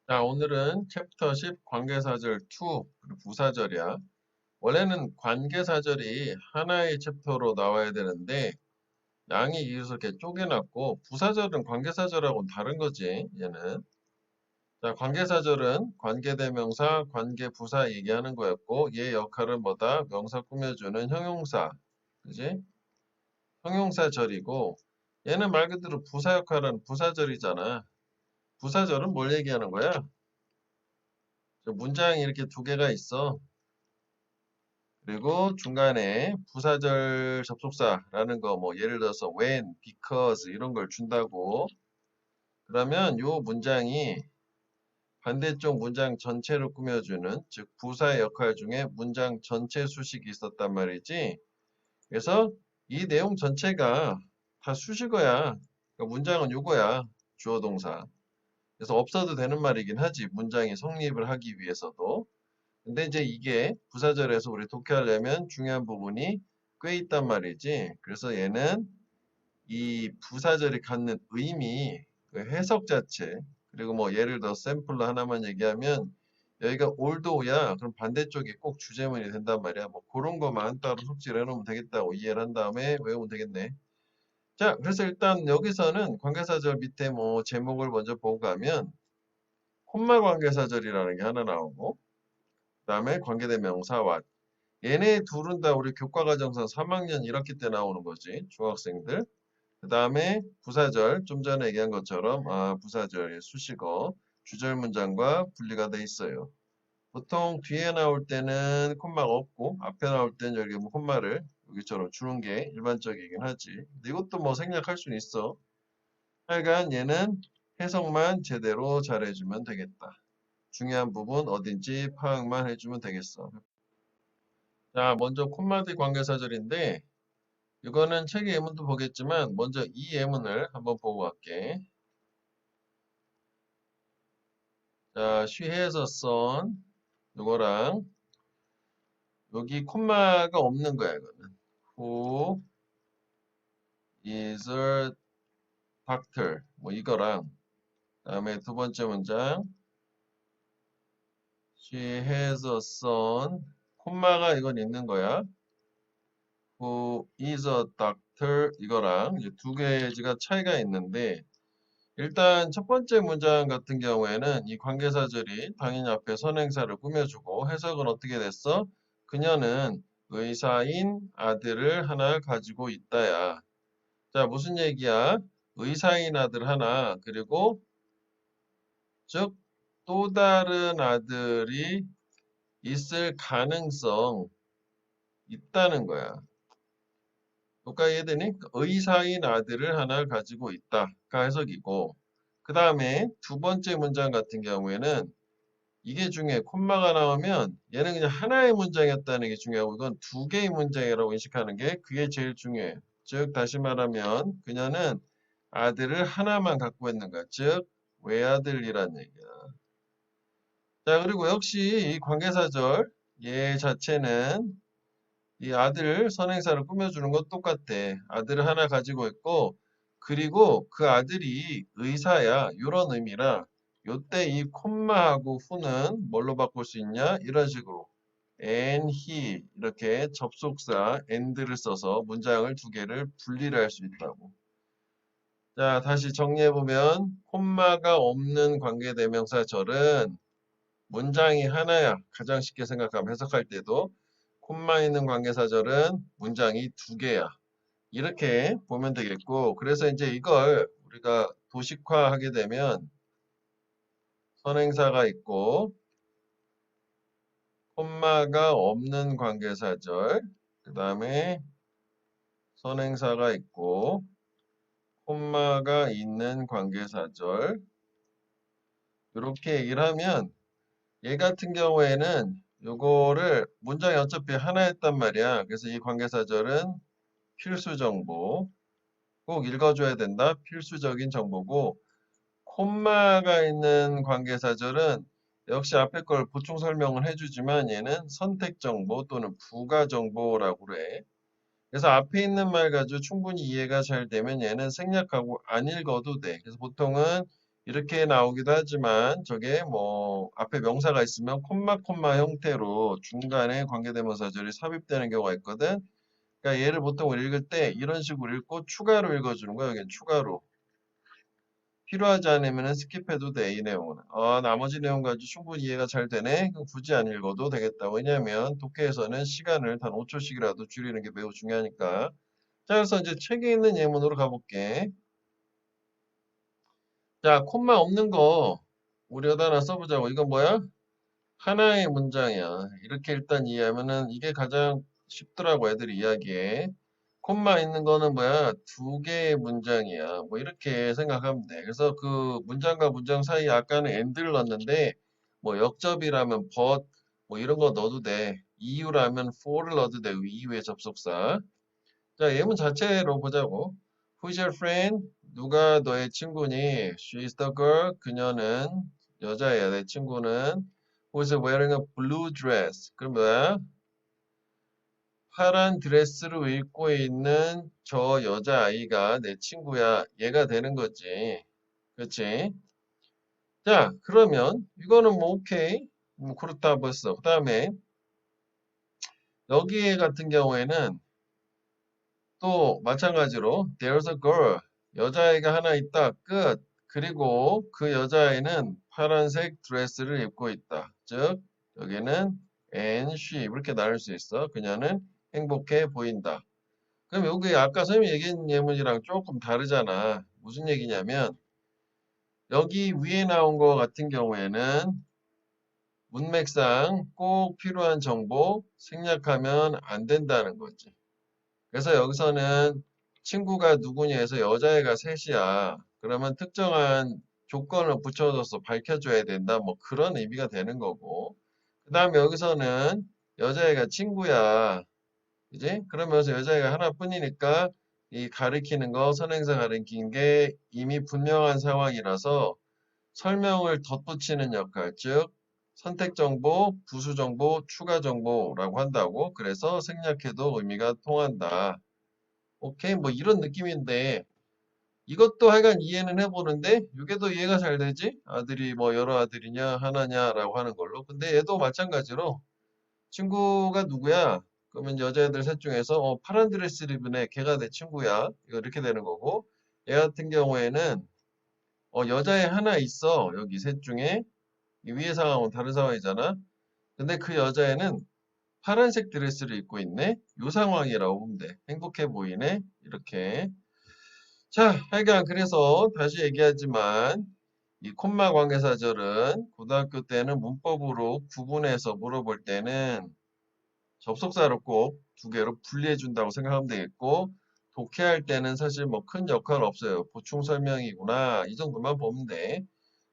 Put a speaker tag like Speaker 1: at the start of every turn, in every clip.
Speaker 1: 자, 오늘은 챕터 10 관계사절 2 그리고 부사절이야. 원래는 관계사절이 하나의 챕터로 나와야 되는데 양이 이어서 이렇게 쪼개놨고 부사절은 관계사절하고는 다른 거지, 얘는. 자, 관계사절은 관계대명사, 관계부사 얘기하는 거였고 얘 역할은 뭐다? 명사 꾸며주는 형용사. 그지? 형용사절이고 얘는 말 그대로 부사 역할은 부사절이잖아. 부사절은 뭘 얘기하는 거야? 문장이 이렇게 두 개가 있어. 그리고 중간에 부사절 접속사라는 거 뭐 예를 들어서 when, because 이런 걸 준다고. 그러면 요 문장이 반대쪽 문장 전체를 꾸며주는 즉 부사의 역할 중에 문장 전체 수식이 있었단 말이지. 그래서 이 내용 전체가 다 수식어야. 그러니까 문장은 요거야. 주어 동사. 그래서 없어도 되는 말이긴 하지. 문장이 성립을 하기 위해서도. 근데 이제 이게 부사절에서 우리 독해하려면 중요한 부분이 꽤 있단 말이지. 그래서 얘는 이 부사절이 갖는 의미, 그 해석 자체, 그리고 뭐 예를 들어 샘플로 하나만 얘기하면 여기가 올도야. 그럼 반대쪽이 꼭 주제문이 된단 말이야. 뭐 그런 거만 따로 숙지를 해놓으면 되겠다고 이해를 한 다음에 외우면 되겠네. 자, 그래서 일단 여기서는 관계사절 밑에 뭐 제목을 먼저 보고 가면 콤마 관계사절이라는 게 하나 나오고 그다음에 관계대명사와 얘네 둘은 다 우리 교과과정상 3학년 1학기 때 나오는 거지. 중학생들. 그 다음에 부사절. 좀 전에 얘기한 것처럼 부사절의 수식어. 주절 문장과 분리가 돼 있어요. 보통 뒤에 나올 때는 콤마가 없고 앞에 나올 때는 여기 뭐 콤마를 여기처럼 주는 게 일반적이긴 하지. 근데 이것도 뭐 생략할 수는 있어. 하여간 얘는 해석만 제대로 잘해주면 되겠다. 중요한 부분 어딘지 파악만 해주면 되겠어. 자, 먼저 콤마디 관계사절인데 이거는 책의 예문도 보겠지만 먼저 이 예문을 한번 보고 갈게. 자, she has a son 이거랑 여기 콤마가 없는 거야, 이거는. Who is a doctor 뭐 이거랑 그다음에 두 번째 문장 she has a son 콤마가 이건 있는 거야. Who is a doctor 이거랑 이제 두 개가 차이가 있는데 일단 첫 번째 문장 같은 경우에는 이 관계사절이 당연히 앞에 선행사를 꾸며주고 해석은 어떻게 됐어? 그녀는 의사인 아들을 하나 가지고 있다야. 자, 무슨 얘기야? 의사인 아들 하나, 그리고 즉 또 다른 아들이 있을 가능성 있다는 거야. 여기까지 이해되니? 의사인 아들을 하나 가지고 있다가 해석이고 그 다음에 두 번째 문장 같은 경우에는 이게 중요해. 콤마가 나오면 얘는 그냥 하나의 문장이었다는 게 중요하고 이건 두 개의 문장이라고 인식하는 게 그게 제일 중요해. 즉 다시 말하면 그녀는 아들을 하나만 갖고 있는 거야. 즉 외아들이란 얘기야. 자 그리고 역시 이 관계사절 얘 자체는 이 아들 선행사를 꾸며주는 건 똑같아. 아들을 하나 가지고 있고 그리고 그 아들이 의사야. 이런 의미라 요때 이 콤마하고 후는 뭘로 바꿀 수 있냐? 이런 식으로 and he 이렇게 접속사 and를 써서 문장을 두 개를 분리를 할 수 있다고. 자 다시 정리해보면 콤마가 없는 관계대명사절은 문장이 하나야. 가장 쉽게 생각하면 해석할 때도 콤마 있는 관계사절은 문장이 두 개야. 이렇게 보면 되겠고 그래서 이제 이걸 우리가 도식화하게 되면 선행사가 있고 콤마가 없는 관계사절 그 다음에 선행사가 있고 콤마가 있는 관계사절 이렇게 얘기를 하면 얘 같은 경우에는 요거를 문장이 어차피 하나였단 말이야. 그래서 이 관계사절은 필수 정보 꼭 읽어줘야 된다. 필수적인 정보고 콤마가 있는 관계사절은 역시 앞에 걸 보충 설명을 해주지만 얘는 선택 정보 또는 부가 정보라고 그래. 그래서 앞에 있는 말 가지고 충분히 이해가 잘 되면 얘는 생략하고 안 읽어도 돼. 그래서 보통은 이렇게 나오기도 하지만 저게 뭐 앞에 명사가 있으면 콤마 형태로 중간에 관계대명사절이 삽입되는 경우가 있거든. 그러니까 얘를 보통 읽을 때 이런 식으로 읽고 추가로 읽어주는 거야. 여기 추가로. 필요하지 않으면 스킵해도 돼, 이 내용은. 나머지 내용 가지고 충분히 이해가 잘 되네? 그럼 굳이 안 읽어도 되겠다. 왜냐면 독해에서는 시간을 단 5초씩이라도 줄이는 게 매우 중요하니까. 자, 그래서 이제 책에 있는 예문으로 가볼게. 자, 콤마 없는 거 우리 여기다 하나 써보자고. 이건 뭐야? 하나의 문장이야. 이렇게 일단 이해하면은 이게 가장 쉽더라고, 애들이 이야기에. 콤마 있는 거는 뭐야? 두 개의 문장이야. 뭐 이렇게 생각하면 돼. 그래서 그 문장과 문장 사이에 아까는 and를 넣었는데 뭐 역접이라면 but 뭐 이런 거 넣어도 돼. 이유라면 for를 넣어도 되고 이유의 접속사. 자, 예문 자체로 보자고. Who's your friend? 누가 너의 친구니? She's the girl. 그녀는 여자야. 내 친구는. Who's wearing a blue dress? 그럼 뭐야? 파란 드레스를 입고 있는 저 여자아이가 내 친구야. 얘가 되는 거지. 그렇지? 자, 그러면 이거는 뭐 오케이. 뭐 그렇다 벌써. 그 다음에 여기 같은 경우에는 또 마찬가지로 there's a girl. 여자아이가 하나 있다. 끝. 그리고 그 여자아이는 파란색 드레스를 입고 있다. 즉 여기는 and she 이렇게 나눌 수 있어. 그녀는 행복해 보인다. 그럼 여기 아까 선생님이 얘기한 예문이랑 조금 다르잖아. 무슨 얘기냐면 여기 위에 나온 거 같은 경우에는 문맥상 꼭 필요한 정보 생략하면 안 된다는 거지. 그래서 여기서는 친구가 누구냐 해서 여자애가 셋이야. 그러면 특정한 조건을 붙여줘서 밝혀줘야 된다. 뭐 그런 의미가 되는 거고. 그 다음에 여기서는 여자애가 친구야. 그지? 그러면서 여자애가 하나뿐이니까 이 가리키는 거, 선행사 가리키는 게 이미 분명한 상황이라서 설명을 덧붙이는 역할, 즉 선택 정보, 부수 정보, 추가 정보라고 한다고. 그래서 생략해도 의미가 통한다. 오케이, 뭐 이런 느낌인데 이것도 하여간 이해는 해보는데 이게 더 이해가 잘 되지? 아들이 뭐 여러 아들이냐 하나냐라고 하는 걸로. 근데 얘도 마찬가지로 친구가 누구야? 그러면 여자애들 셋 중에서 파란 드레스를 입은 애 걔가 내 친구야. 이거 이렇게 되는 거고 얘 같은 경우에는 여자애 하나 있어. 여기 셋 중에 이 위의 상황은 다른 상황이잖아. 근데 그 여자애는 파란색 드레스를 입고 있네. 이 상황이라고 보면 돼. 행복해 보이네. 이렇게. 자, 하여간 그래서 다시 얘기하지만 이 콤마 관계사절은 고등학교 때는 문법으로 구분해서 물어볼 때는 접속사를 꼭 두 개로 분리해 준다고 생각하면 되겠고 독해할 때는 사실 뭐 큰 역할 없어요. 보충 설명이구나. 이 정도만 보면 돼.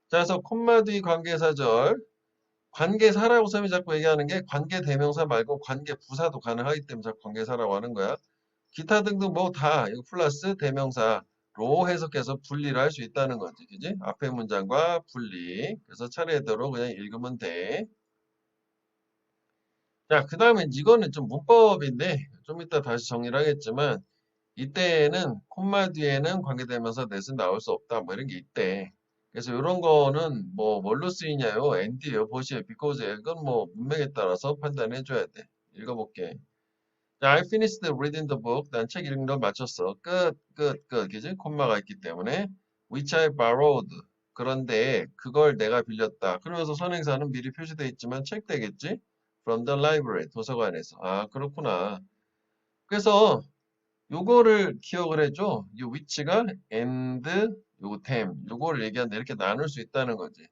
Speaker 1: 자, 그래서 콤마 뒤 관계사절 관계사라고 선생님이 자꾸 얘기하는 게 관계대명사 말고 관계부사도 가능하기 때문에 자꾸 관계사라고 하는 거야. 기타 등등 뭐 다 이거 플러스 대명사로 해석해서 분리를 할 수 있다는 거지. 그지? 앞에 문장과 분리. 그래서 차례대로 그냥 읽으면 돼. 자, 그 다음에 이거는 좀 문법인데 좀 이따 다시 정리를 하겠지만 이때에는 콤마 뒤에는 관계대명사 넷은 나올 수 없다. 뭐 이런 게 있대. 그래서 이런 거는 뭐 뭘로 쓰이냐요? and예요, both예요, because예요. 이건 뭐 문맥에 따라서 판단해 줘야 돼. 읽어볼게. 자, I finished reading the book. 난 책 읽는 거 마쳤어. 끝. 그지? 콤마가 있기 때문에. Which I borrowed. 그런데 그걸 내가 빌렸다. 그러면서 선행사는 미리 표시되어 있지만 책 되겠지? From the library. 도서관에서. 아, 그렇구나. 그래서 요거를 기억을 해줘. 이 which가 and, 요거 them. 요거를 얘기하는데 이렇게 나눌 수 있다는 거지.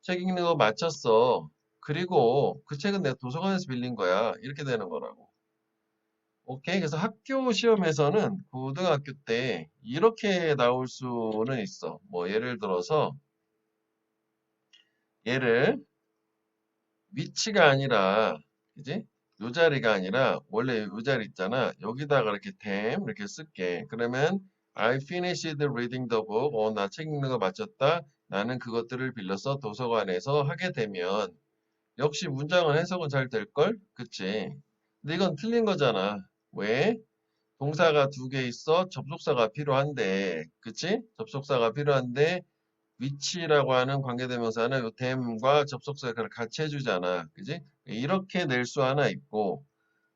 Speaker 1: 책 읽는 거 마쳤어. 그리고 그 책은 내가 도서관에서 빌린 거야. 이렇게 되는 거라고. 오케이. 그래서 학교 시험에서는 고등학교 때 이렇게 나올 수는 있어. 뭐 예를 들어서 얘를 위치가 아니라 그지? 요 자리가 아니라 원래 요 자리 있잖아. 여기다가 이렇게 them 이렇게 쓸게. 그러면 I finished reading the book. 나 책 읽는 거 마쳤다. 나는 그것들을 빌려서 도서관에서 하게 되면 역시 문장은 해석은 잘 될걸? 그치? 근데 이건 틀린 거잖아. 왜? 동사가 두 개 있어. 접속사가 필요한데. 그치? 접속사가 필요한데 위치라고 하는 관계대명사는 요 them과 접속사를 같이 해주잖아. 그지? 이렇게 낼 수 하나 있고,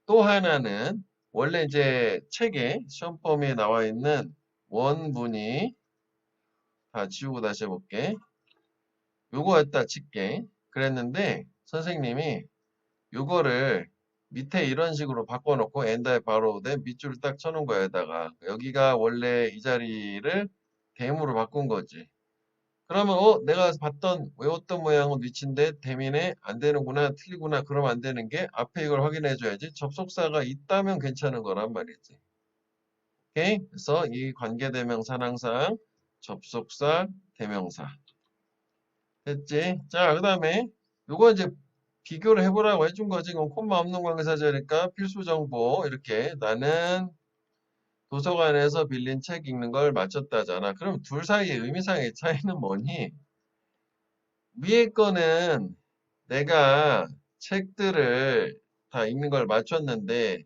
Speaker 1: 또 하나는 원래 이제 책에 시험 범위에 나와 있는 원문이 다 지우고 다시 해볼게. 요거였다 칠게. 그랬는데 선생님이 요거를 밑에 이런 식으로 바꿔놓고 엔더에 바로 된 밑줄을 딱 쳐놓은 거야, 여기다가. 여기가 원래 이 자리를 댐으로 바꾼 거지. 그러면 내가 봤던 외웠던 모양은 위치인데 댐이네 안 되는구나 틀리구나 그러면 안 되는 게 앞에 이걸 확인해 줘야지. 접속사가 있다면 괜찮은 거란 말이지. 오케이? 그래서 이 관계대명사는 항상 접속사 대명사 됐지? 자, 그 다음에 요거 이제 비교를 해보라고 해준 거지. 이건 콤마 없는 관계사절이니까 필수 정보 이렇게 나는 도서관에서 빌린 책 읽는 걸 마쳤다잖아. 그럼 둘 사이의 의미상의 차이는 뭐니? 위에 거는 내가 책들을 다 읽는 걸 마쳤는데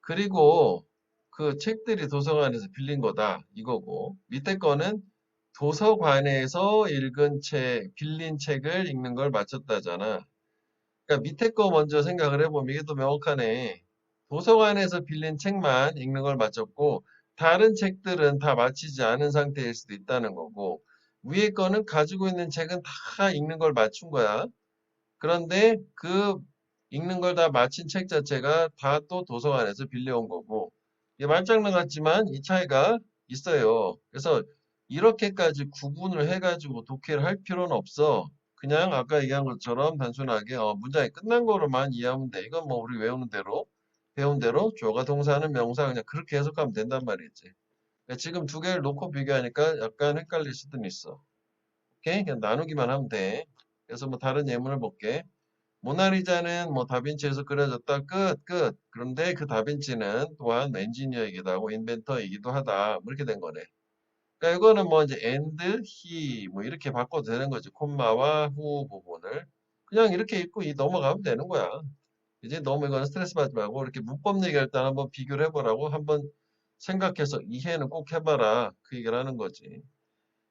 Speaker 1: 그리고 그 책들이 도서관에서 빌린 거다 이거고 밑에 거는 도서관에서 읽은 책, 빌린 책을 읽는 걸 마쳤다잖아. 그러니까 밑에 거 먼저 생각을 해보면 이게 더 명확하네. 도서관에서 빌린 책만 읽는 걸 마쳤고 다른 책들은 다 마치지 않은 상태일 수도 있다는 거고 위에 거는 가지고 있는 책은 다 읽는 걸 맞춘 거야. 그런데 그 읽는 걸 다 마친 책 자체가 다 또 도서관에서 빌려온 거고 이게 말장난 같지만 이 차이가 있어요. 그래서 이렇게까지 구분을 해가지고 독해를 할 필요는 없어. 그냥 아까 얘기한 것처럼 단순하게 문장이 끝난 거로만 이해하면 돼. 이건 뭐 우리 외우는 대로 배운 대로 주어가 동사는 명사 그냥 그렇게 해석하면 된단 말이지. 그러니까 지금 두 개를 놓고 비교하니까 약간 헷갈릴 수도 있어. 오케이? 그냥 나누기만 하면 돼. 그래서 뭐 다른 예문을 볼게. 모나리자는 뭐 다빈치에서 그려졌다. 끝. 그런데 그 다빈치는 또한 엔지니어이기도 하고 인벤터이기도 하다. 뭐 이렇게 된 거네. 그러니까 이거는 뭐 이제 and, he 뭐 이렇게 바꿔도 되는 거지. 콤마와 후 부분을. 그냥 이렇게 읽고 이 넘어가면 되는 거야. 이제 너무 이거는 스트레스 받지 말고 이렇게 문법 얘기할 때 한번 비교를 해보라고 한번 생각해서 이해는 꼭 해봐라. 그 얘기를 하는 거지.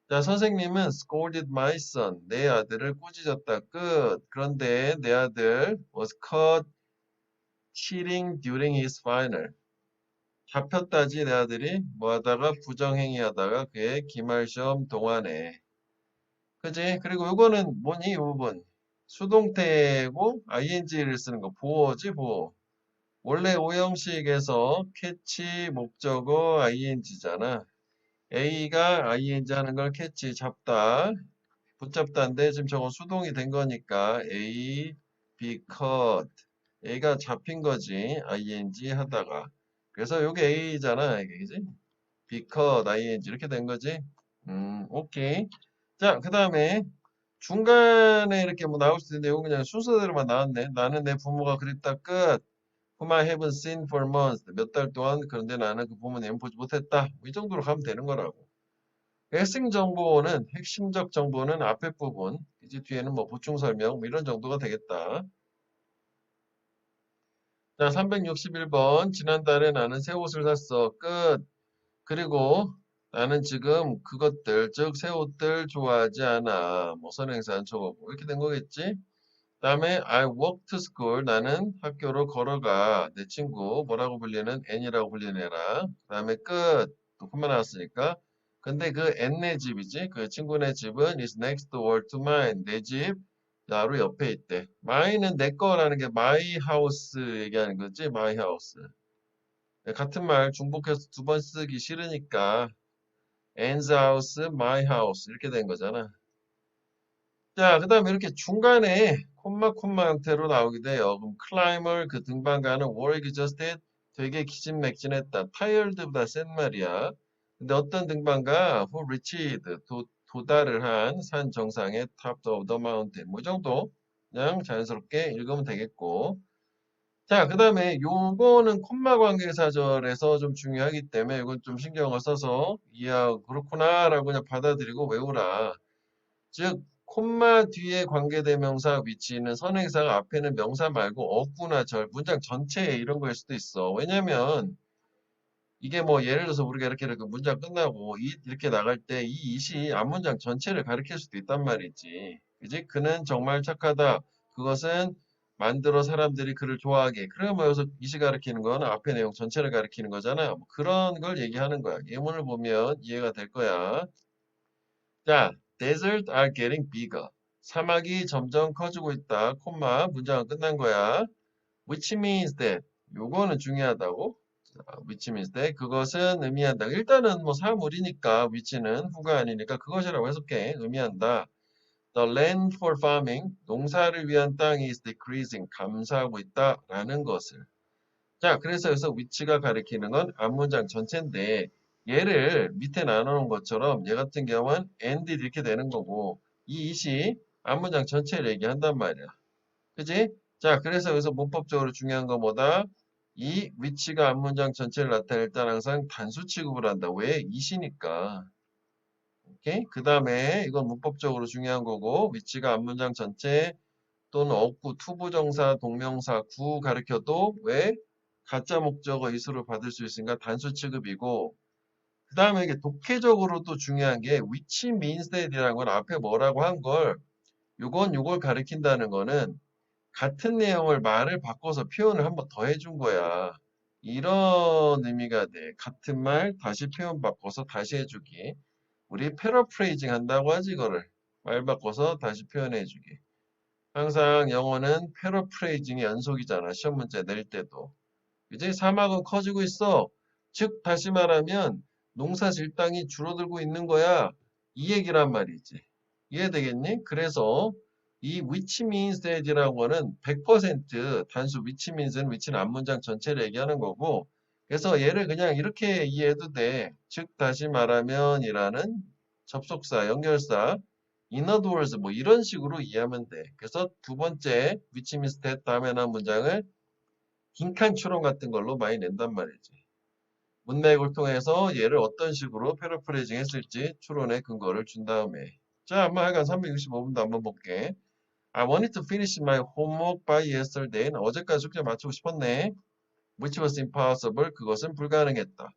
Speaker 1: 자, 선생님은 scolded my son. 내 아들을 꾸짖었다. 끝. 그런데 내 아들 was caught cheating during his final. 잡혔다지 내 아들이 뭐 하다가 부정행위 하다가 그의 기말시험 동안에. 그지? 그리고 요거는 뭐니? 이 부분. 수동태고 ing를 쓰는 거. 보어지, 보어. 원래 오형식에서 캐치 목적어 ing잖아. A가 ing 하는 걸 캐치 잡다. 붙잡다인데 지금 저건 수동이 된 거니까 A, B cut. A가 잡힌 거지. ing 하다가. 그래서 요게 A잖아. 이게 그지? B cut, ing 이렇게 된 거지. 오케이. 자, 그 다음에 중간에 이렇게 뭐 나올 수 있는데 이건 그냥 순서대로만 나왔네. 나는 내 부모가 그립다. 끝. Whom I haven't seen for months. 몇 달 동안 그런데 나는 그 부모님 보지 못했다. 뭐이 정도로 가면 되는 거라고. 핵심 정보는 핵심적 정보는 앞에 부분, 이제 뒤에는 뭐 보충 설명 뭐 이런 정도가 되겠다. 자, 361번. 지난달에 나는 새 옷을 샀어. 끝. 그리고 나는 지금 그것들, 즉 새 옷들 좋아하지 않아. 뭐 선행사 안 쳐보고 이렇게 된 거겠지? 그다음에 I walk to school. 나는 학교로 걸어가. 내 친구 뭐라고 불리는 N이라고 불리는 애랑. 그다음에 끝. 또 콤마 나왔으니까. 근데 그 N네 집이지. 그 친구네 집은 is next door to mine. 내 집 바로 옆에 있대. mine은 내 거라는 게 my house 얘기하는 거지. my house. 같은 말 중복해서 두 번 쓰기 싫으니까 N's house, my house 이렇게 된 거잖아. 자, 그 다음에 이렇게 중간에 콤마 형태로 나오게 돼요. 그럼 클라이머 그 등반가는 work exhausted 되게 기진맥진했다. tired보다 센 말이야. 근데 어떤 등반가 who reached 도달을 한 산 정상의 top of the mountain 뭐 정도 그냥 자연스럽게 읽으면 되겠고. 자, 그 다음에 요거는 콤마 관계사절에서 좀 중요하기 때문에 이건 좀 신경을 써서 이해하고 그렇구나라고 그냥 받아들이고 외우라. 즉 콤마 뒤에 관계대명사 위치는 선행사가 앞에는 명사 말고 어구나 절, 문장 전체에 이런 거일 수도 있어. 왜냐면 이게 뭐 예를 들어서 우리가 이렇게 문장 끝나고 이렇게 나갈 때 이 it이 앞문장 전체를 가리킬 수도 있단 말이지. 그지? 그는 정말 착하다. 그것은 만들어 사람들이 그를 좋아하게. 그러면 여기서 it이 가리키는 건 앞에 내용 전체를 가리키는 거잖아. 뭐 그런 걸 얘기하는 거야. 예문을 보면 이해가 될 거야. 자, deserts are getting bigger. 사막이 점점 커지고 있다. 콤마 문장은 끝난 거야. Which means that. 요거는 중요하다고. which means that. 그것은 의미한다. 일단은 뭐 사물이니까 which는 후가 아니니까 그것이라고 해석해. 의미한다. The land for farming. 농사를 위한 땅이 is decreasing. 감소하고 있다라는 것을. 자, 그래서 여기서 which가 가리키는 건 앞문장 전체인데 얘를 밑에 나눠놓은 것처럼 얘 같은 경우는 and 이렇게 되는 거고 이 it이 앞문장 전체를 얘기한단 말이야. 그지? 자, 그래서 여기서 문법적으로 중요한 거 뭐다? 이 which가 앞문장 전체를 나타낼 때는 항상 단수 취급을 한다. 왜? it이니까. 오케이? 그 다음에 이건 문법적으로 중요한 거고 which가 앞문장 전체 또는 어구, 투부정사, 동명사, 구 가르쳐도 왜? 가짜 목적어 이수를 받을 수 있으니까 단수 취급이고 그 다음에 이게 독해적으로도 중요한 게 which means that이라는 건 앞에 뭐라고 한 걸 요걸 가리킨다는 거는 같은 내용을 말을 바꿔서 표현을 한번 더 해준 거야. 이런 의미가 돼. 같은 말 다시 표현 바꿔서 다시 해주기. 우리 패러프레이징 한다고 하지 이거를. 말 바꿔서 다시 표현해주기. 항상 영어는 패러프레이징의 연속이잖아. 시험 문제 낼 때도. 이제 사막은 커지고 있어. 즉 다시 말하면 농사 질 땅이 줄어들고 있는 거야. 이 얘기란 말이지. 이해되겠니? 그래서 이 which means that이라는 거는 100% 단수 which means는 which는 앞문장 전체를 얘기하는 거고 그래서 얘를 그냥 이렇게 이해해도 돼. 즉 다시 말하면 이라는 접속사, 연결사 in other words 뭐 이런 식으로 이해하면 돼. 그래서 두 번째 which means that 다음에 나온 문장을 빈칸 추론 같은 걸로 많이 낸단 말이지. 문맥을 통해서 얘를 어떤 식으로 패러프레이징 했을지 추론의 근거를 준 다음에 자, 한번 하여간 365분도 한번 볼게. I wanted to finish my homework by yesterday. 어제까지 숙제 마치고 싶었네. Which was impossible. 그것은 불가능했다.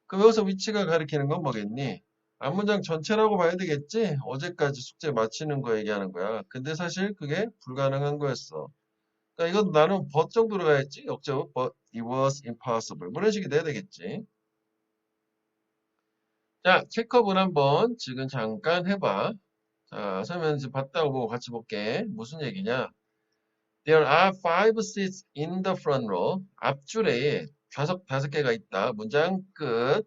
Speaker 1: 그럼 여기서 위치가 가리키는 건 뭐겠니? 앞문장 전체라고 봐야 되겠지? 어제까지 숙제 마치는 거 얘기하는 거야. 근데 사실 그게 불가능한 거였어. 그러니까 이건 나는 but 정도로 가야지. 역제법 but it was impossible. 뭐 이런 식이 돼야 되겠지. 자, 체크업은 한번 지금 잠깐 해봐. 자, 설명 좀 봤다 오고 같이 볼게. 무슨 얘기냐? There are five seats in the front row. 앞줄에 좌석 5개가 있다. 문장 끝.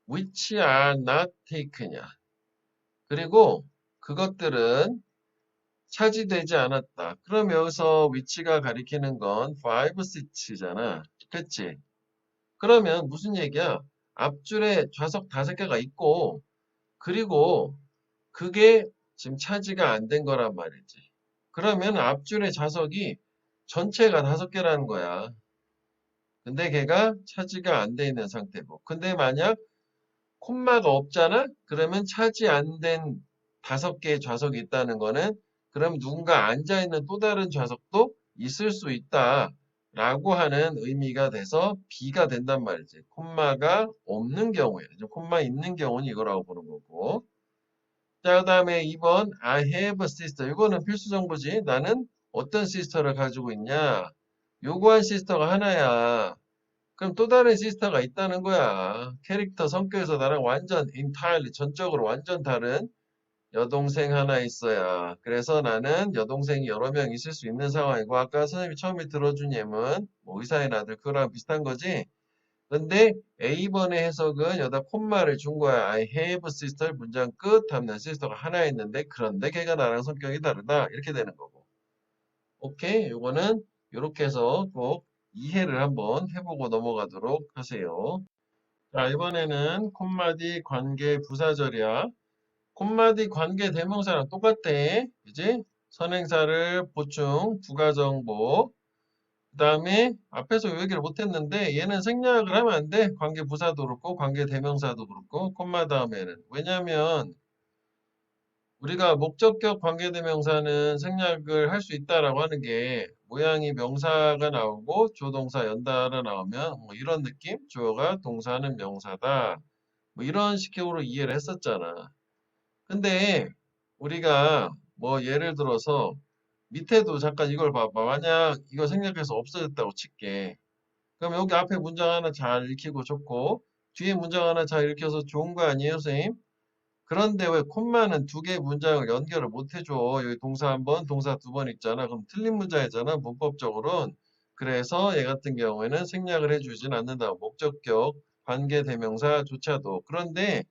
Speaker 1: Which are not taken이야. 그리고 그것들은 차지되지 않았다. 그럼 여기서 위치가 가리키는 건 five seats잖아. 그치? 그러면 무슨 얘기야? 앞줄에 좌석 5개가 있고 그리고 그게 지금 차지가 안 된 거란 말이지. 그러면 앞줄의 좌석이 전체가 5개라는 거야. 근데 걔가 차지가 안 돼 있는 상태고. 근데 만약 콤마가 없잖아? 그러면 차지 안 된 5개의 좌석이 있다는 거는 그럼 누군가 앉아있는 또 다른 좌석도 있을 수 있다. 라고 하는 의미가 돼서 B가 된단 말이지. 콤마가 없는 경우에. 콤마 있는 경우는 이거라고 보는 거고. 자, 그 다음에 2번 I have a sister. 이거는 필수 정보지. 나는 어떤 시스터를 가지고 있냐. 요구한 시스터가 하나야. 그럼 또 다른 시스터가 있다는 거야. 캐릭터 성격에서 나랑 완전 entirely 전적으로 완전 다른 여동생 하나 있어야. 그래서 나는 여동생이 여러 명 있을 수 있는 상황이고 아까 선생님이 처음에 들어준 예문 뭐 의사의 아들 그거랑 비슷한 거지. 근데 A번의 해석은 여기다 콤마를 준 거야. I have a sister 문장 끝 하면 시스터가 하나 있는데 그런데 걔가 나랑 성격이 다르다. 이렇게 되는 거고. 오케이. 요거는 이렇게 해서 꼭 이해를 한번 해보고 넘어가도록 하세요. 자, 이번에는 콤마디 관계 부사절이야. 콤마디 관계 대명사랑 똑같아. 그지? 선행사를 보충, 부가정보. 그 다음에 앞에서 요 얘기를 못했는데 얘는 생략을 하면 안 돼. 관계 부사도 그렇고 관계 대명사도 그렇고 콤마 다음에는. 왜냐면 우리가 목적격 관계대명사는 생략을 할 수 있다라고 하는 게 모양이 명사가 나오고 조동사 연달아 나오면 뭐 이런 느낌? 주어가 동사는 명사다. 뭐 이런 식으로 이해를 했었잖아. 근데 우리가 뭐 예를 들어서 밑에도 잠깐 이걸 봐봐. 만약 이거 생략해서 없어졌다고 칠게. 그럼 여기 앞에 문장 하나 잘 읽히고 좋고 뒤에 문장 하나 잘 읽혀서 좋은 거 아니에요, 선생님? 그런데 왜 콤마는 두 개의 문장을 연결을 못 해줘? 여기 동사 한 번, 동사 두 번 있잖아. 그럼 틀린 문장이잖아, 문법적으로는. 그래서 얘 같은 경우에는 생략을 해주진 않는다. 목적격, 관계대명사조차도. 그런데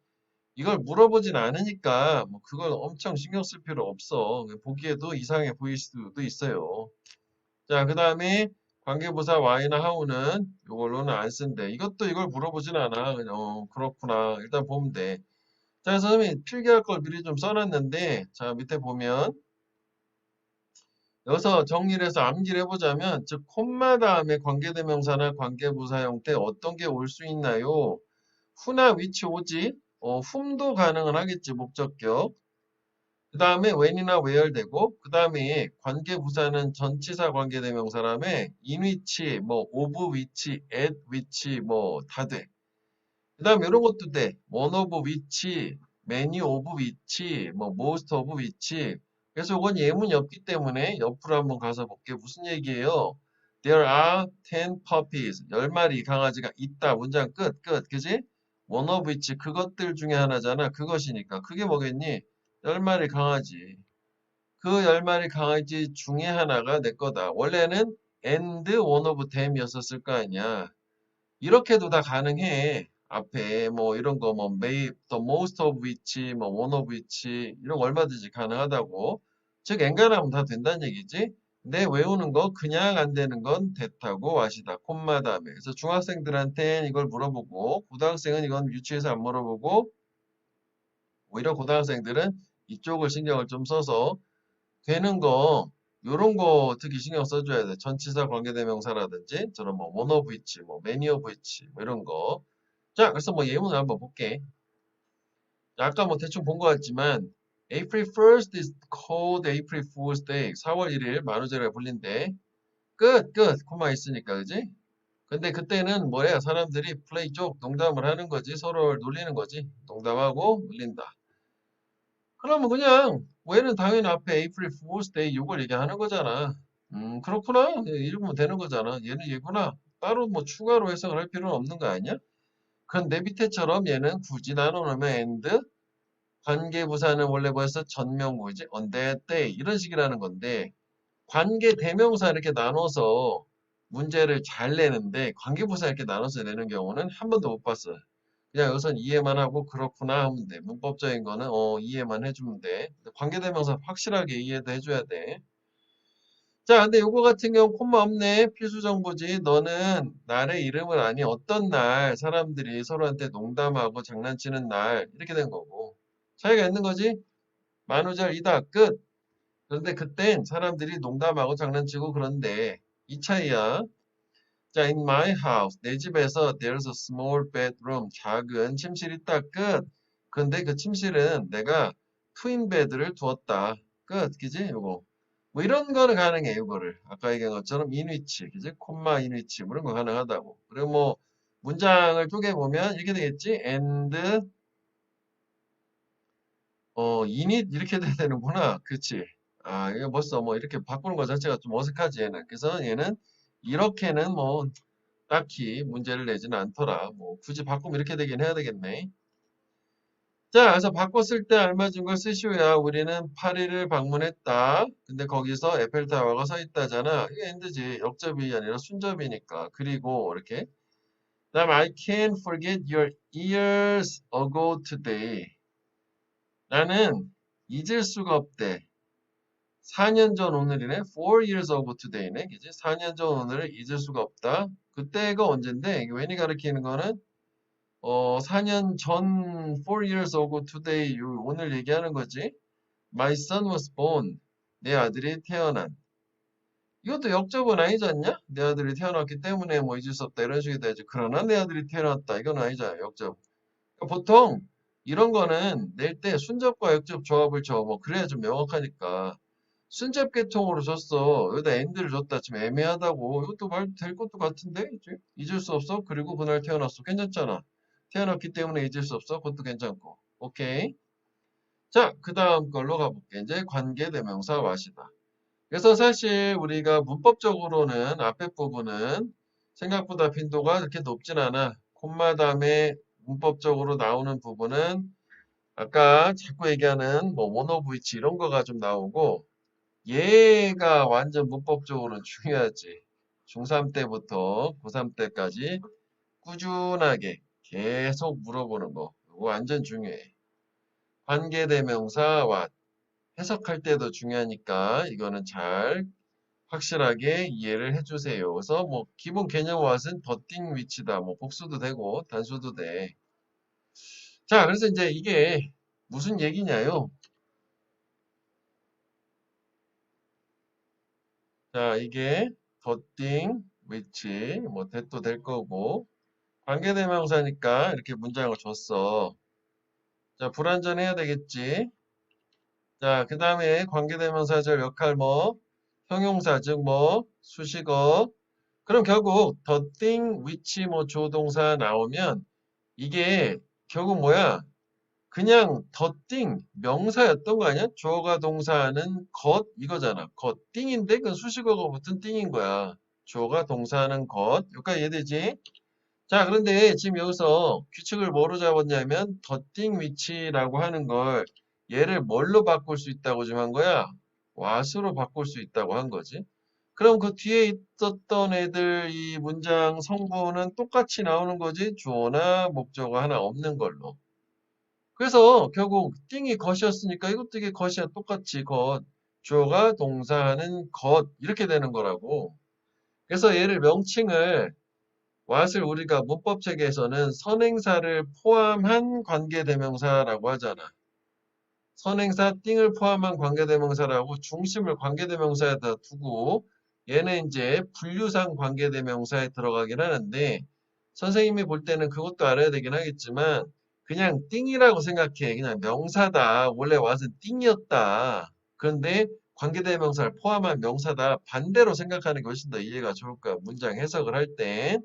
Speaker 1: 이걸 물어보진 않으니까 뭐 그걸 엄청 신경 쓸 필요 없어. 보기에도 이상해 보일 수도 있어요. 자, 그 다음에 관계부사 Y나 how는 이걸로는 안 쓴대. 이것도 이걸 물어보진 않아. 그냥 그렇구나. 일단 보면 돼. 자, 선생님이 필기할 걸 미리 좀 써놨는데, 자, 밑에 보면, 여기서 정리를 해서 암기를 해보자면, 즉, 콤마 다음에 관계대명사나 관계부사 형태 어떤 게 올 수 있나요? who나 which 오지? whom도 가능은 하겠지, 목적격. 그 다음에 when이나 where 되고, 그 다음에 관계부사는 전치사 관계대명사라며, in which, 뭐, of which, at which, 뭐, 다 돼. 그 다음 이런 것도 돼. one of which, many of which, 뭐 most of which. 그래서 이건 예문이 없기 때문에 옆으로 한번 가서 볼게요. 무슨 얘기예요? There are 10 puppies. 10마리 강아지가 있다. 문장 끝. 끝. 그지? one of which 그것들 중에 하나잖아. 그것이니까. 그게 뭐겠니? 10마리 강아지. 그 10마리 강아지 중에 하나가 내 거다. 원래는 and one of them이었을 거 아니야. 이렇게도 다 가능해. 앞에 뭐 이런 거 뭐 may, the most of which, 뭐 one of which 이런 거 얼마든지 가능하다고. 즉 엔간하면 다 된다는 얘기지. 근데 외우는 거 그냥 안 되는 건 됐다고 와시다. 콤마 다음에. 그래서 중학생들한테는 이걸 물어보고 고등학생은 이건 유치해서 안 물어보고 오히려 고등학생들은 이쪽을 신경을 좀 써서 되는 거 요런 거 특히 신경 써줘야 돼. 전치사 관계대명사라든지 저런 뭐 one of which, 뭐 many of which 뭐 이런 거. 자, 그래서 뭐 예문을 한번 볼게. 아까 뭐 대충 본 것 같지만 April 1st is called April Fool's Day. 4월 1일 만우절에 불린대. 끝, 끝. 코마 있으니까, 그지? 근데 그때는 뭐야? 사람들이 플레이 쪽 농담을 하는 거지. 서로를 놀리는 거지. 농담하고 놀린다. 그러면 그냥 왜는 당연히 앞에 April Fool's Day 이걸 얘기하는 거잖아. 그렇구나. 읽으면 되는 거잖아. 얘는 얘구나. 따로 뭐 추가로 해석을 할 필요는 없는 거 아니야? 그런데 밑에처럼 얘는 굳이 나눠놓으면 and 관계부사는 원래 벌써 전명구이지 on that day 이런 식이라는 건데 관계 대명사 이렇게 나눠서 문제를 잘 내는데 관계부사 이렇게 나눠서 내는 경우는 한 번도 못 봤어요. 그냥 여기선 이해만 하고 그렇구나 하면 돼. 문법적인 거는 이해만 해주면 돼. 관계대명사 확실하게 이해도 해줘야 돼. 자, 근데 요거 같은 경우 콤마 없네. 필수 정보지. 너는 날의 이름을 아니 어떤 날 사람들이 서로한테 농담하고 장난치는 날 이렇게 된 거고. 차이가 있는 거지? 만우절이다. 끝. 그런데 그땐 사람들이 농담하고 장난치고 그런데 이 차이야. 자, in my house. 내 집에서 there's a small bedroom. 작은 침실이 있다. 끝. 근데 그 침실은 내가 트윈 베드를 두었다. 끝. 그지? 요거. 뭐 이런 거는 가능해. 이거를. 아까 얘기한 것처럼 in which. 그지? 콤마 in which. 뭐 이런 거 가능하다고. 그리고 뭐 문장을 쪼개보면 이렇게 되겠지? and init 이렇게 돼야 되는구나. 그치? 아, 이거 벌써 뭐 이렇게 바꾸는 것 자체가 좀 어색하지, 얘는. 그래서 얘는 이렇게는 뭐 딱히 문제를 내지는 않더라. 뭐 굳이 바꾸면 이렇게 되긴 해야 되겠네. 자, 그래서 바꿨을 때 알맞은 걸 쓰시오야. 우리는 파리를 방문했다. 근데 거기서 에펠타워가 서 있다잖아. 이게 엔드지. 역접이 아니라 순접이니까. 그리고 이렇게. 그다음 I can't forget your years ago today. 나는 잊을 수가 없대. 4년 전 오늘이네. 4 years ago today네. 그지? 4년 전 오늘을 잊을 수가 없다. 그때가 언젠데, 이게 웬이 가리키는 거는, 4년 전, 4 years ago today, 오늘 얘기하는 거지. My son was born. 내 아들이 태어난. 이것도 역접은 아니지 않냐? 내 아들이 태어났기 때문에 뭐 잊을 수 없다. 이런 식이 되지. 그러나 내 아들이 태어났다. 이건 아니잖아. 역접. 그러니까 보통, 이런 거는 낼 때 순접과 역접 조합을 줘. 뭐 그래야 좀 명확하니까. 순접 계통으로 줬어. 여기다 and를 줬다. 지금 애매하다고. 이것도 말 될 것도 같은데? 이제? 잊을 수 없어. 그리고 그날 태어났어. 괜찮잖아. 태어났기 때문에 잊을 수 없어. 그것도 괜찮고. 오케이. 자, 그 다음 걸로 가볼게. 이제 관계대명사 what이다. 그래서 사실 우리가 문법적으로는 앞에 부분은 생각보다 빈도가 그렇게 높진 않아. 콤마 다음에 문법적으로 나오는 부분은 아까 자꾸 얘기하는 뭐 one of which 이런 거가 좀 나오고 얘가 완전 문법적으로는 중요하지. 중3 때부터 고3 때까지 꾸준하게 계속 물어보는 거. 이거 완전 중요해. 관계대명사와 해석할 때도 중요하니까 이거는 잘 확실하게 이해를 해주세요. 그래서 뭐 기본 개념 왓은 더띵 위치다. 뭐 복수도 되고 단수도 돼. 자, 그래서 이제 이게 무슨 얘기냐요? 자, 이게 더띵 위치 뭐 대도 될 거고 관계대명사니까 이렇게 문장을 줬어. 자, 불완전해야 되겠지. 자, 그 다음에 관계대명사절 역할 뭐 형용사 즉 뭐 수식어. 그럼 결국 the thing which 뭐 조동사 나오면 이게 결국 뭐야? 그냥 the thing 명사였던 거 아니야? 주어가 동사하는 것 이거잖아. 것 thing인데 그 수식어가 붙은 thing인 거야. 주어가 동사하는 것. 여기까지 이해되지? 자, 그런데 지금 여기서 규칙을 뭐로 잡았냐면 the thing which라고 하는 걸 얘를 뭘로 바꿀 수 있다고 지금 한 거야? what으로 바꿀 수 있다고 한 거지. 그럼 그 뒤에 있었던 애들 이 문장 성분은 똑같이 나오는 거지. 주어나 목적어 하나 없는 걸로. 그래서 결국 띵이 것이었으니까 이것도 이게 것이야. 똑같이 것. 주어가 동사하는 것. 이렇게 되는 거라고. 그래서 얘를 명칭을 what을 우리가 문법 체계에서는 선행사를 포함한 관계대명사라고 하잖아. 선행사 띵을 포함한 관계대명사라고 중심을 관계대명사에다 두고 얘는 이제 분류상 관계대명사에 들어가긴 하는데 선생님이 볼 때는 그것도 알아야 되긴 하겠지만 그냥 띵이라고 생각해. 그냥 명사다. 원래 what은 띵이었다. 그런데 관계대명사를 포함한 명사다. 반대로 생각하는 게 훨씬 더 이해가 좋을 거야. 문장 해석을 할 때.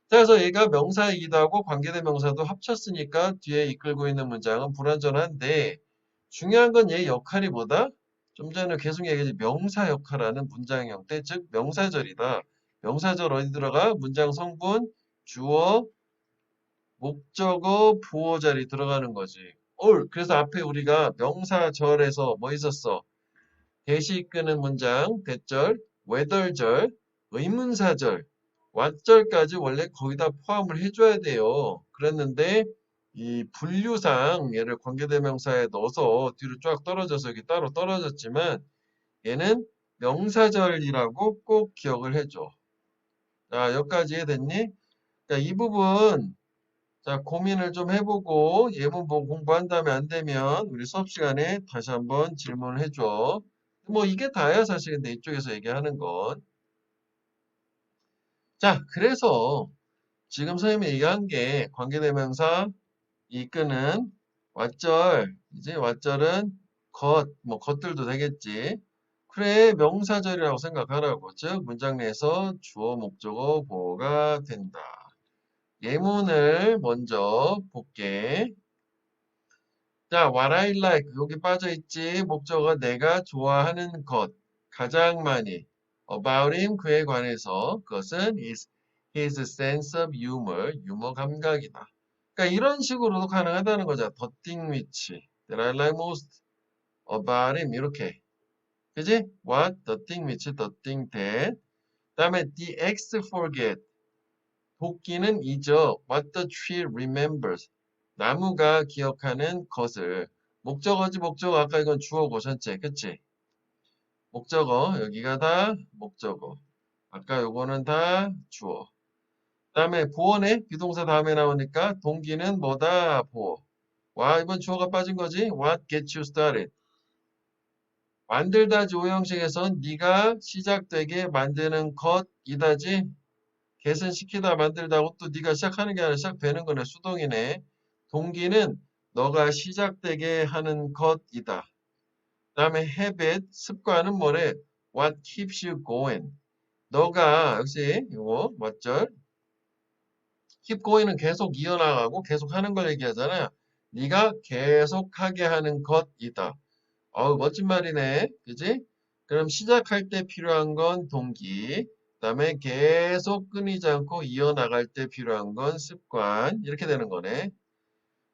Speaker 1: 자, 그래서 얘가 명사이기도 하고 관계대명사도 합쳤으니까 뒤에 이끌고 있는 문장은 불완전한데 중요한 건 얘 역할이 뭐다? 좀 전에 계속 얘기했지 명사 역할하는 문장 형태, 즉 명사절이다. 명사절 어디 들어가? 문장 성분, 주어, 목적어, 보어 자리 들어가는 거지. 그래서 앞에 우리가 명사절에서 뭐 있었어? 대시 이끄는 문장, 대절, whether절, 의문사절, what절까지 원래 거기다 포함을 해줘야 돼요. 그랬는데 이 분류상 얘를 관계대명사에 넣어서 뒤로 쫙 떨어져서 여기 따로 떨어졌지만 얘는 명사절이라고 꼭 기억을 해줘. 자, 여기까지 이해됐니? 자, 이 부분 자, 고민을 좀 해보고 예문 보고 공부한 다음에 안 되면 우리 수업 시간에 다시 한번 질문을 해줘. 뭐 이게 다야 사실 근데 이쪽에서 얘기하는 건. 자, 그래서 지금 선생님이 얘기한 게 관계대명사 이끄는 왓절, 이제 왓절은 것, 뭐 것들도 되겠지. 그래, 명사절이라고 생각하라고. 즉, 문장 내에서 주어, 목적어, 보어가 된다. 예문을 먼저 볼게. 자, what I like 여기 빠져 있지. 목적어 내가 좋아하는 것 가장 많이 about him 그에 관해서 그것은 his sense of humor 유머 감각이다. 그러니까 이런 식으로도 가능하다는 거죠. The thing which that I like most about him 이렇게 그지? What the thing which the thing that 그다음에 the X forget 도끼는 잊어 what the tree remembers 나무가 기억하는 것을 목적어지 목적어 아까 이건 주어고 전체 그치? 목적어 여기가 다 목적어 아까 요거는 다 주어 그다음에 보어네 비동사 다음에 나오니까 동기는 뭐다 보어 와 이번 주어가 빠진 거지 what gets you started 만들다지 오형식에선 네가 시작되게 만드는 것이다지 개선시키다 만들다고 또 네가 시작하는 게 아니라 시작되는 거네 수동이네 동기는 너가 시작되게 하는 것이다. 그 다음에 habit, 습관은 뭐래? What keeps you going? 너가, 역시 이거 맞죠? keep going은 계속 이어나가고 계속 하는 걸 얘기하잖아. 네가 계속하게 하는 것이다. 어우, 멋진 말이네. 그지? 그럼 시작할 때 필요한 건 동기. 그다음에 계속 끊이지 않고 이어나갈 때 필요한 건 습관. 이렇게 되는 거네.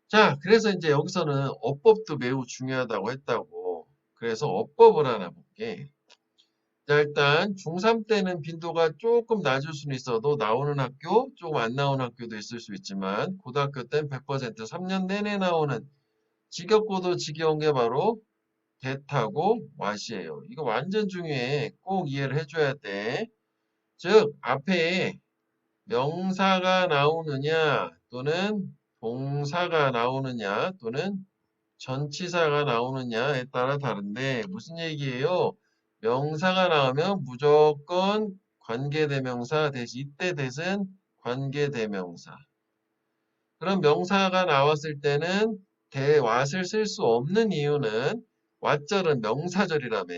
Speaker 1: 자, 그래서 이제 여기서는 어법도 매우 중요하다고 했다고. 그래서 어법을 하나 볼게. 자, 일단 중3 때는 빈도가 조금 낮을 수는 있어도 나오는 학교, 조금 안 나오는 학교도 있을 수 있지만 고등학교 땐 100% 3년 내내 나오는 지겹고도 지겨운 게 바로 대타고 왓이에요. 이거 완전 중요해. 꼭 이해를 해줘야 돼. 즉, 앞에 명사가 나오느냐 또는 동사가 나오느냐 또는 전치사가 나오느냐에 따라 다른데 무슨 얘기예요? 명사가 나오면 무조건 관계대명사 대신 이때 대신 관계대명사. 그럼 명사가 나왔을 때는 대왓을 쓸 수 없는 이유는 왓절은 명사절이라며.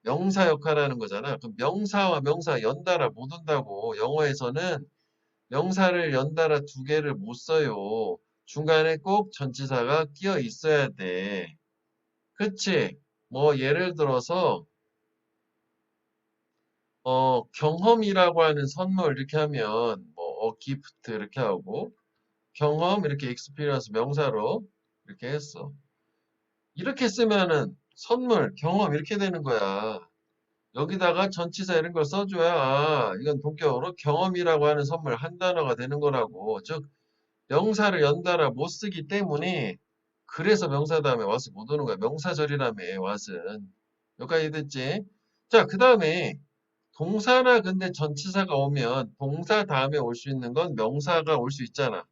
Speaker 1: 명사 역할하는 거잖아. 그럼 명사와 명사 연달아 못 온다고. 영어에서는 명사를 연달아 두 개를 못 써요. 중간에 꼭 전치사가 끼어 있어야 돼. 그치? 뭐 예를 들어서 경험이라고 하는 선물 이렇게 하면 뭐 기프트 이렇게 하고 경험 이렇게 experience 명사로 이렇게 했어. 이렇게 쓰면은 선물, 경험 이렇게 되는 거야. 여기다가 전치사 이런 걸 써줘야 이건 본격으로 경험이라고 하는 선물 한 단어가 되는 거라고. 즉 명사를 연달아 못 쓰기 때문에 그래서 명사 다음에 왓을 못 오는 거야. 명사절이라며 왓은. 여기까지 됐지? 자, 그 다음에 동사나 근데 전치사가 오면 동사 다음에 올 수 있는 건 명사가 올 수 있잖아.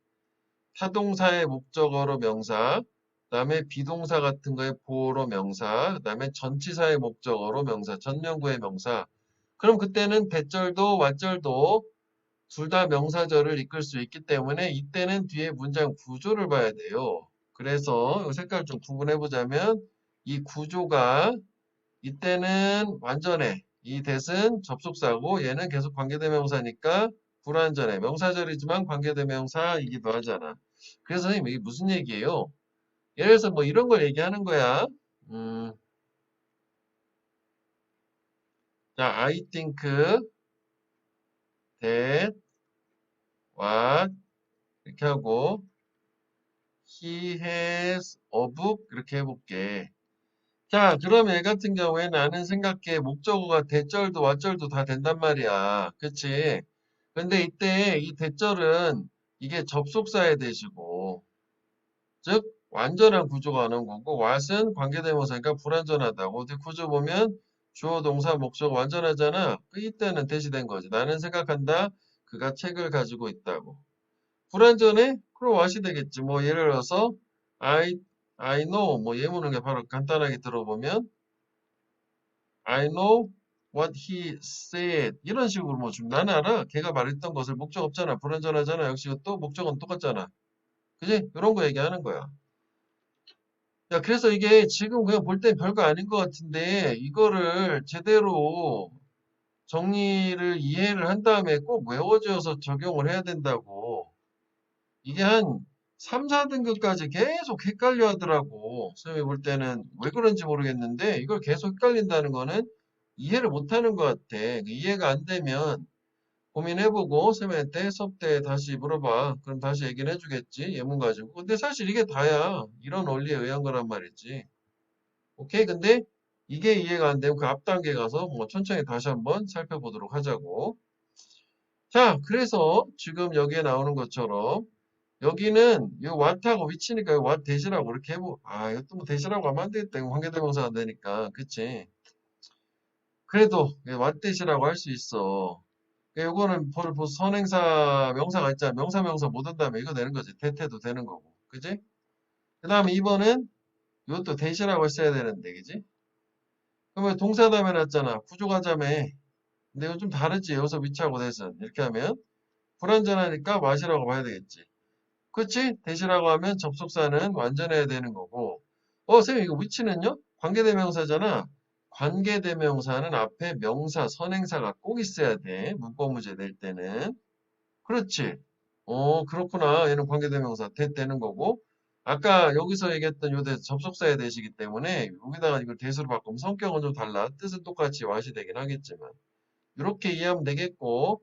Speaker 1: 타동사의 목적어로 명사, 그 다음에 비동사 같은 거에 보어로 명사, 그 다음에 전치사의 목적어로 명사, 전명구의 명사. 그럼 그때는 대절도 왓절도 둘 다 명사절을 이끌 수 있기 때문에 이때는 뒤에 문장 구조를 봐야 돼요. 그래서 이 색깔 좀 구분해 보자면 이 구조가 이때는 완전해. 이 that은 접속사고 얘는 계속 관계대명사니까 불완전해. 명사절이지만 관계대명사이기도 하잖아. 그래서 선생님 이게 무슨 얘기예요? 예를 들어서 뭐 이런 걸 얘기하는 거야. 자, I think that what 이렇게 하고 he has a book 이렇게 해볼게. 자, 그럼 얘 같은 경우에 나는 생각해 목적어가 대절도 왓절도 다 된단 말이야. 그치? 근데 이때 이 대절은 이게 접속사에 대시고 즉 완전한 구조가 나온 거고 왓은 관계대명사니까 불완전하다고. 어디 구조 보면 주어 동사 목적 완전하잖아. 이때는 대시된 거지. 나는 생각한다. 그가 책을 가지고 있다고. 불완전해? 그럼 what이 되겠지. 뭐 예를 들어서 I know 뭐 예문을 바로 간단하게 들어보면 I know what he said 이런 식으로 뭐 좀 나는 알아. 걔가 말했던 것을 목적 없잖아. 불완전하잖아. 역시 또 목적은 똑같잖아. 그지? 이런 거 얘기하는 거야. 야, 그래서 이게 지금 그냥 볼 땐 별거 아닌 것 같은데 이거를 제대로 정리를 이해를 한 다음에 꼭 외워져서 적용을 해야 된다고. 이게 한 3, 4등급까지 계속 헷갈려 하더라고. 선생님이 볼 때는 왜 그런지 모르겠는데 이걸 계속 헷갈린다는 거는 이해를 못하는 것 같아. 이해가 안 되면 고민해보고 선생님한테 수업 때 다시 물어봐. 그럼 다시 얘기를 해주겠지. 예문 가지고. 근데 사실 이게 다야. 이런 원리에 의한 거란 말이지. 오케이? 근데 이게 이해가 안 되면 그 앞 단계 가서 뭐 천천히 다시 한번 살펴보도록 하자고. 자, 그래서 지금 여기에 나오는 것처럼 여기는 이 what하고 위치니까 what 대시라고 이렇게 해보. 이것도 뭐 대시라고 하면 안 되겠다. 이거 관계대명사가 안 되니까. 그치? 그래도 what 대시라고 할 수 있어. 요거는 벌써 선행사 명사가 있잖아. 명사 명사 못 온다면 이거 되는 거지. 대태도 되는 거고. 그지? 그 다음에 2번은 이것도 대시라고 했어야 되는데. 그지? 그러면 동사 다음에 놨잖아. 구조가자며. 근데 이건 좀 다르지. 여기서 위치하고 대신. 이렇게 하면 불완전하니까 what이라고 봐야 되겠지. 그치? 대시라고 하면 접속사는 완전해야 되는 거고. 선생님, 이거 위치는요? 관계대명사잖아. 관계대명사는 앞에 명사, 선행사가 꼭 있어야 돼. 문법 문제 낼 때는. 그렇지. 그렇구나. 얘는 관계대명사 되는 거고. 아까 여기서 얘기했던 요 접속사에 대시기 때문에 여기다가 이걸 대수로 바꾸면 성격은 좀 달라. 뜻은 똑같이 와시 되긴 하겠지만. 이렇게 이해하면 되겠고.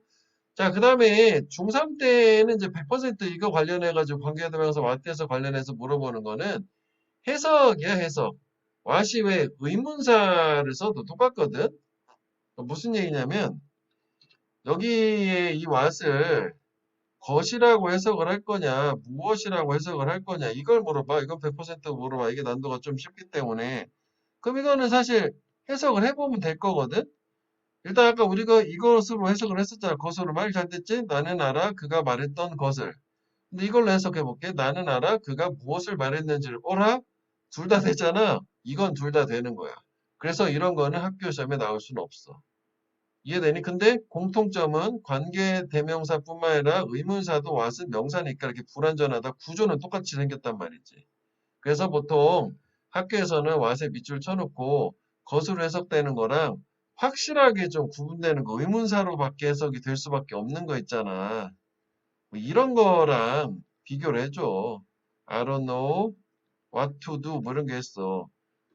Speaker 1: 자, 그 다음에 중3 때는 이제 100% 이거 관련해가지고 관계대명사 왓대서 관련해서 물어보는 거는 해석이야, 해석. 왓이 왜 의문사를 써도 똑같거든? 무슨 얘기냐면 여기에 이 왓을 것이라고 해석을 할 거냐, 무엇이라고 해석을 할 거냐, 이걸 물어봐. 이건 100% 물어봐. 이게 난도가 좀 쉽기 때문에. 그럼 이거는 사실 해석을 해보면 될 거거든? 일단 아까 우리가 이것으로 해석을 했었잖아. 것으로 말 잘 됐지? 나는 알아. 그가 말했던 것을. 근데 이걸로 해석해 볼게. 나는 알아. 그가 무엇을 말했는지를. 어라? 둘 다 되잖아. 이건 둘 다 되는 거야. 그래서 이런 거는 학교 시험에 나올 수는 없어. 이해되니? 근데 공통점은 관계 대명사뿐만 아니라 의문사도 왓은 명사니까 이렇게 불완전하다. 구조는 똑같이 생겼단 말이지. 그래서 보통 학교에서는 왓에 밑줄 쳐놓고 것으로 해석되는 거랑 확실하게 좀 구분되는 거 의문사로밖에 해석이 될 수밖에 없는 거 있잖아. 뭐 이런 거랑 비교를 해줘. I don't know what to do 뭐 이런 게 있어.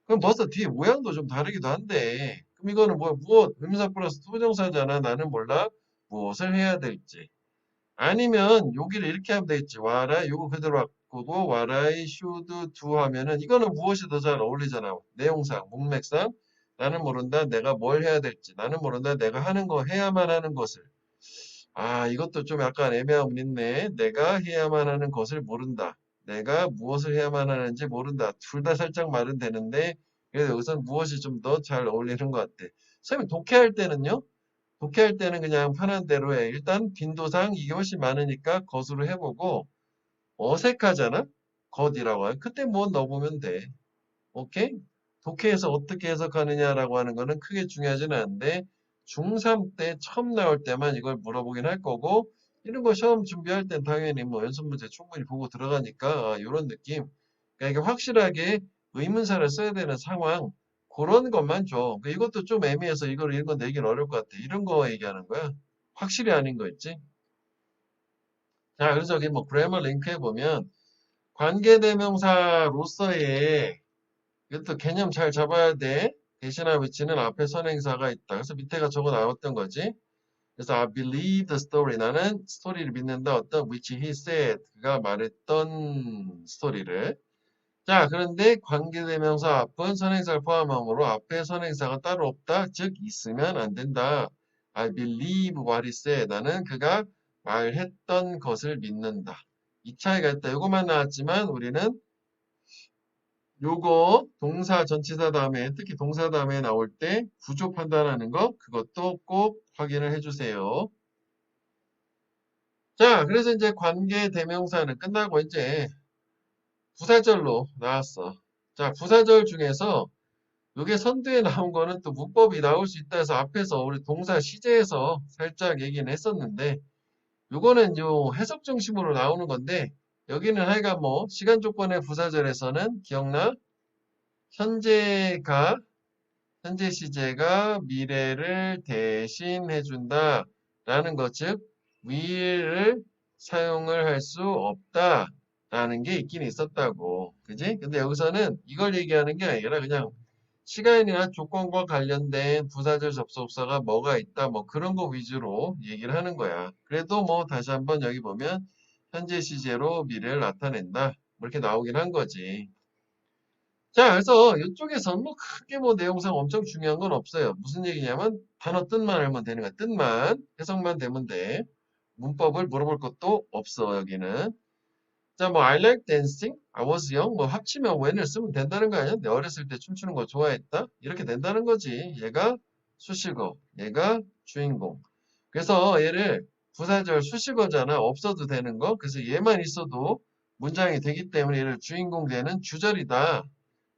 Speaker 1: 그럼 벌써 뒤에 모양도 좀 다르기도 한데 그럼 이거는 뭐 무엇 의문사 플러스 투부정사잖아. 나는 몰라 무엇을 해야 될지. 아니면 여기를 이렇게 하면 되겠지. what I 요거 그대로 바꾸고 what I should do 하면은 이거는 무엇이 더 잘 어울리잖아. 내용상 문맥상 나는 모른다 내가 뭘 해야 될지. 나는 모른다 내가 하는 거 해야만 하는 것을. 이것도 좀 약간 애매함이 있네. 내가 해야만 하는 것을 모른다. 내가 무엇을 해야만 하는지 모른다. 둘 다 살짝 말은 되는데, 그래도 여기서는 무엇이 좀 더 잘 어울리는 것 같아. 선생님, 독해할 때는요? 독해할 때는 그냥 편한 대로 해. 일단, 빈도상 이게 훨씬 많으니까 것으로 해보고, 어색하잖아? 것이라고 해. 그때 뭐 넣어보면 돼. 오케이? 독해에서 어떻게 해석하느냐라고 하는 거는 크게 중요하지는 않은데 중3 때 처음 나올 때만 이걸 물어보긴 할 거고 이런 거 시험 준비할 땐 당연히 뭐 연습 문제 충분히 보고 들어가니까 이런 느낌. 그러니까 이게 확실하게 의문사를 써야 되는 상황 그런 것만 줘. 그러니까 이것도 좀 애매해서 이걸 읽어 내긴 어려울 것 같아. 이런 거 얘기하는 거야. 확실히 아닌 거 있지? 자, 그래서 여기 뭐 그래머 링크에 보면 관계대명사로서의 이것도 개념 잘 잡아야 돼. 대신할 위치는 앞에 선행사가 있다. 그래서 밑에가 적어 나왔던 거지. 그래서 I believe the story. 나는 스토리를 믿는다. 어떤 which he said. 그가 말했던 스토리를. 자, 그런데 관계대명사 앞은 선행사를 포함하므로 앞에 선행사가 따로 없다. 즉 있으면 안 된다. I believe what he said. 나는 그가 말했던 것을 믿는다. 이 차이가 있다. 이것만 나왔지만 우리는 요거 동사 전치사 다음에 특히 동사 다음에 나올 때 구조 판단하는 거 그것도 꼭 확인을 해주세요. 자, 그래서 이제 관계 대명사는 끝나고 이제 부사절로 나왔어. 자, 부사절 중에서 요게 선두에 나온 거는 또 문법이 나올 수 있다 해서 앞에서 우리 동사 시제에서 살짝 얘기는 했었는데 요거는 요 해석 중심으로 나오는 건데 여기는 하여간 뭐 시간 조건의 부사절에서는 기억나? 현재가 현재 시제가 미래를 대신해준다 라는 것, 즉 will을 사용을 할 수 없다 라는 게 있긴 있었다고. 그지? 근데 여기서는 이걸 얘기하는 게 아니라 그냥 시간이나 조건과 관련된 부사절 접속사가 뭐가 있다 뭐 그런 거 위주로 얘기를 하는 거야. 그래도 뭐 다시 한번 여기 보면 현재 시제로 미래를 나타낸다 뭐 이렇게 나오긴 한 거지. 자, 그래서 이쪽에서는 뭐 크게 뭐 내용상 엄청 중요한 건 없어요. 무슨 얘기냐면 단어 뜻만 알면 되는 거야. 뜻만, 해석만 되면 돼. 문법을 물어볼 것도 없어, 여기는. 자, 뭐 I like dancing, I was young, 뭐 합치면 when을 쓰면 된다는 거 아니야? 내 어렸을 때 춤추는 거 좋아했다? 이렇게 된다는 거지. 얘가 수식어, 얘가 주인공. 그래서 얘를 부사절 수식어잖아. 없어도 되는 거. 그래서 얘만 있어도 문장이 되기 때문에 얘를 주인공 되는 주절이다.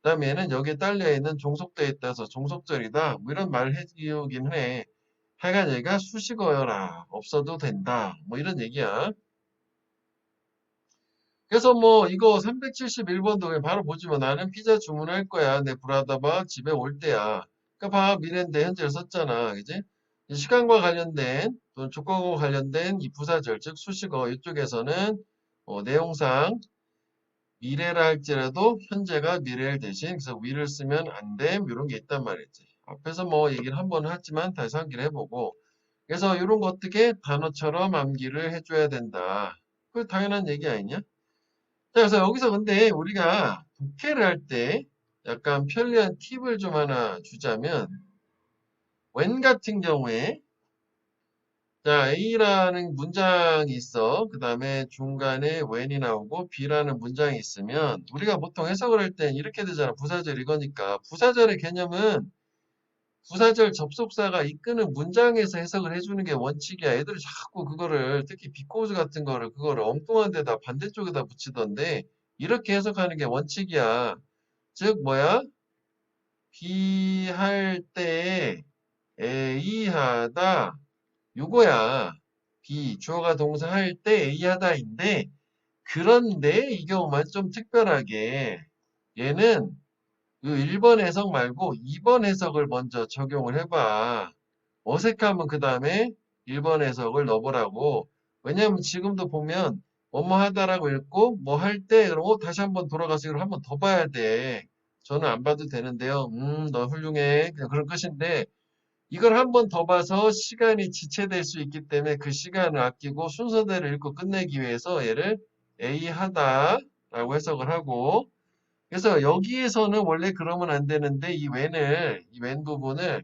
Speaker 1: 그다음에 얘는 여기에 딸려 있는 종속되어 있다서 종속절이다. 뭐 이런 말을 해주긴 해. 하여간 얘가 수식어여라. 없어도 된다. 뭐 이런 얘기야. 그래서 뭐 이거 371번도 그냥 바로 보지만 나는 피자 주문할 거야. 내 브라더가 집에 올 때야. 그러니까 봐 미래인데 현재를 썼잖아. 그지? 이 시간과 관련된 또는 조건과 관련된 이 부사절 즉 수식어 이쪽에서는 내용상 미래라 할지라도 현재가 미래를 대신 그래서 will을 쓰면 안 됨 이런 게 있단 말이지. 앞에서 뭐 얘기를 한 번 했지만 다시 암기를 해보고 그래서 이런 거 어떻게 단어처럼 암기를 해줘야 된다. 그 당연한 얘기 아니냐? 자, 그래서 여기서 근데 우리가 독해를 할 때 약간 편리한 팁을 좀 하나 주자면 when 같은 경우에 자, A라는 문장이 있어. 그 다음에 중간에 when이 나오고 B라는 문장이 있으면 우리가 보통 해석을 할 땐 이렇게 되잖아. 부사절 이거니까. 부사절의 개념은 부사절 접속사가 이끄는 문장에서 해석을 해주는 게 원칙이야. 애들이 자꾸 그거를 특히 비코즈 같은 거를 그거를 엉뚱한 데다 반대쪽에다 붙이던데 이렇게 해석하는 게 원칙이야. 즉 뭐야? B 할 때 A 하다 요거야. B 주어가 동사 할 때 A 하다인데 그런데 이 경우만 좀 특별하게 얘는 그 1번 해석 말고 2번 해석을 먼저 적용을 해봐. 어색하면 그 다음에 1번 해석을 넣어보라고. 왜냐면 지금도 보면 뭐뭐 하다라고 읽고 뭐 할 때 그러고 다시 한번 돌아가서 이걸 한번 더 봐야 돼. 저는 안 봐도 되는데요. 너 훌륭해. 그냥 그런 것인데 이걸 한번 더 봐서 시간이 지체될 수 있기 때문에 그 시간을 아끼고 순서대로 읽고 끝내기 위해서 얘를 A 하다라고 해석을 하고 그래서 여기에서는 원래 그러면 안 되는데 이 when 부분을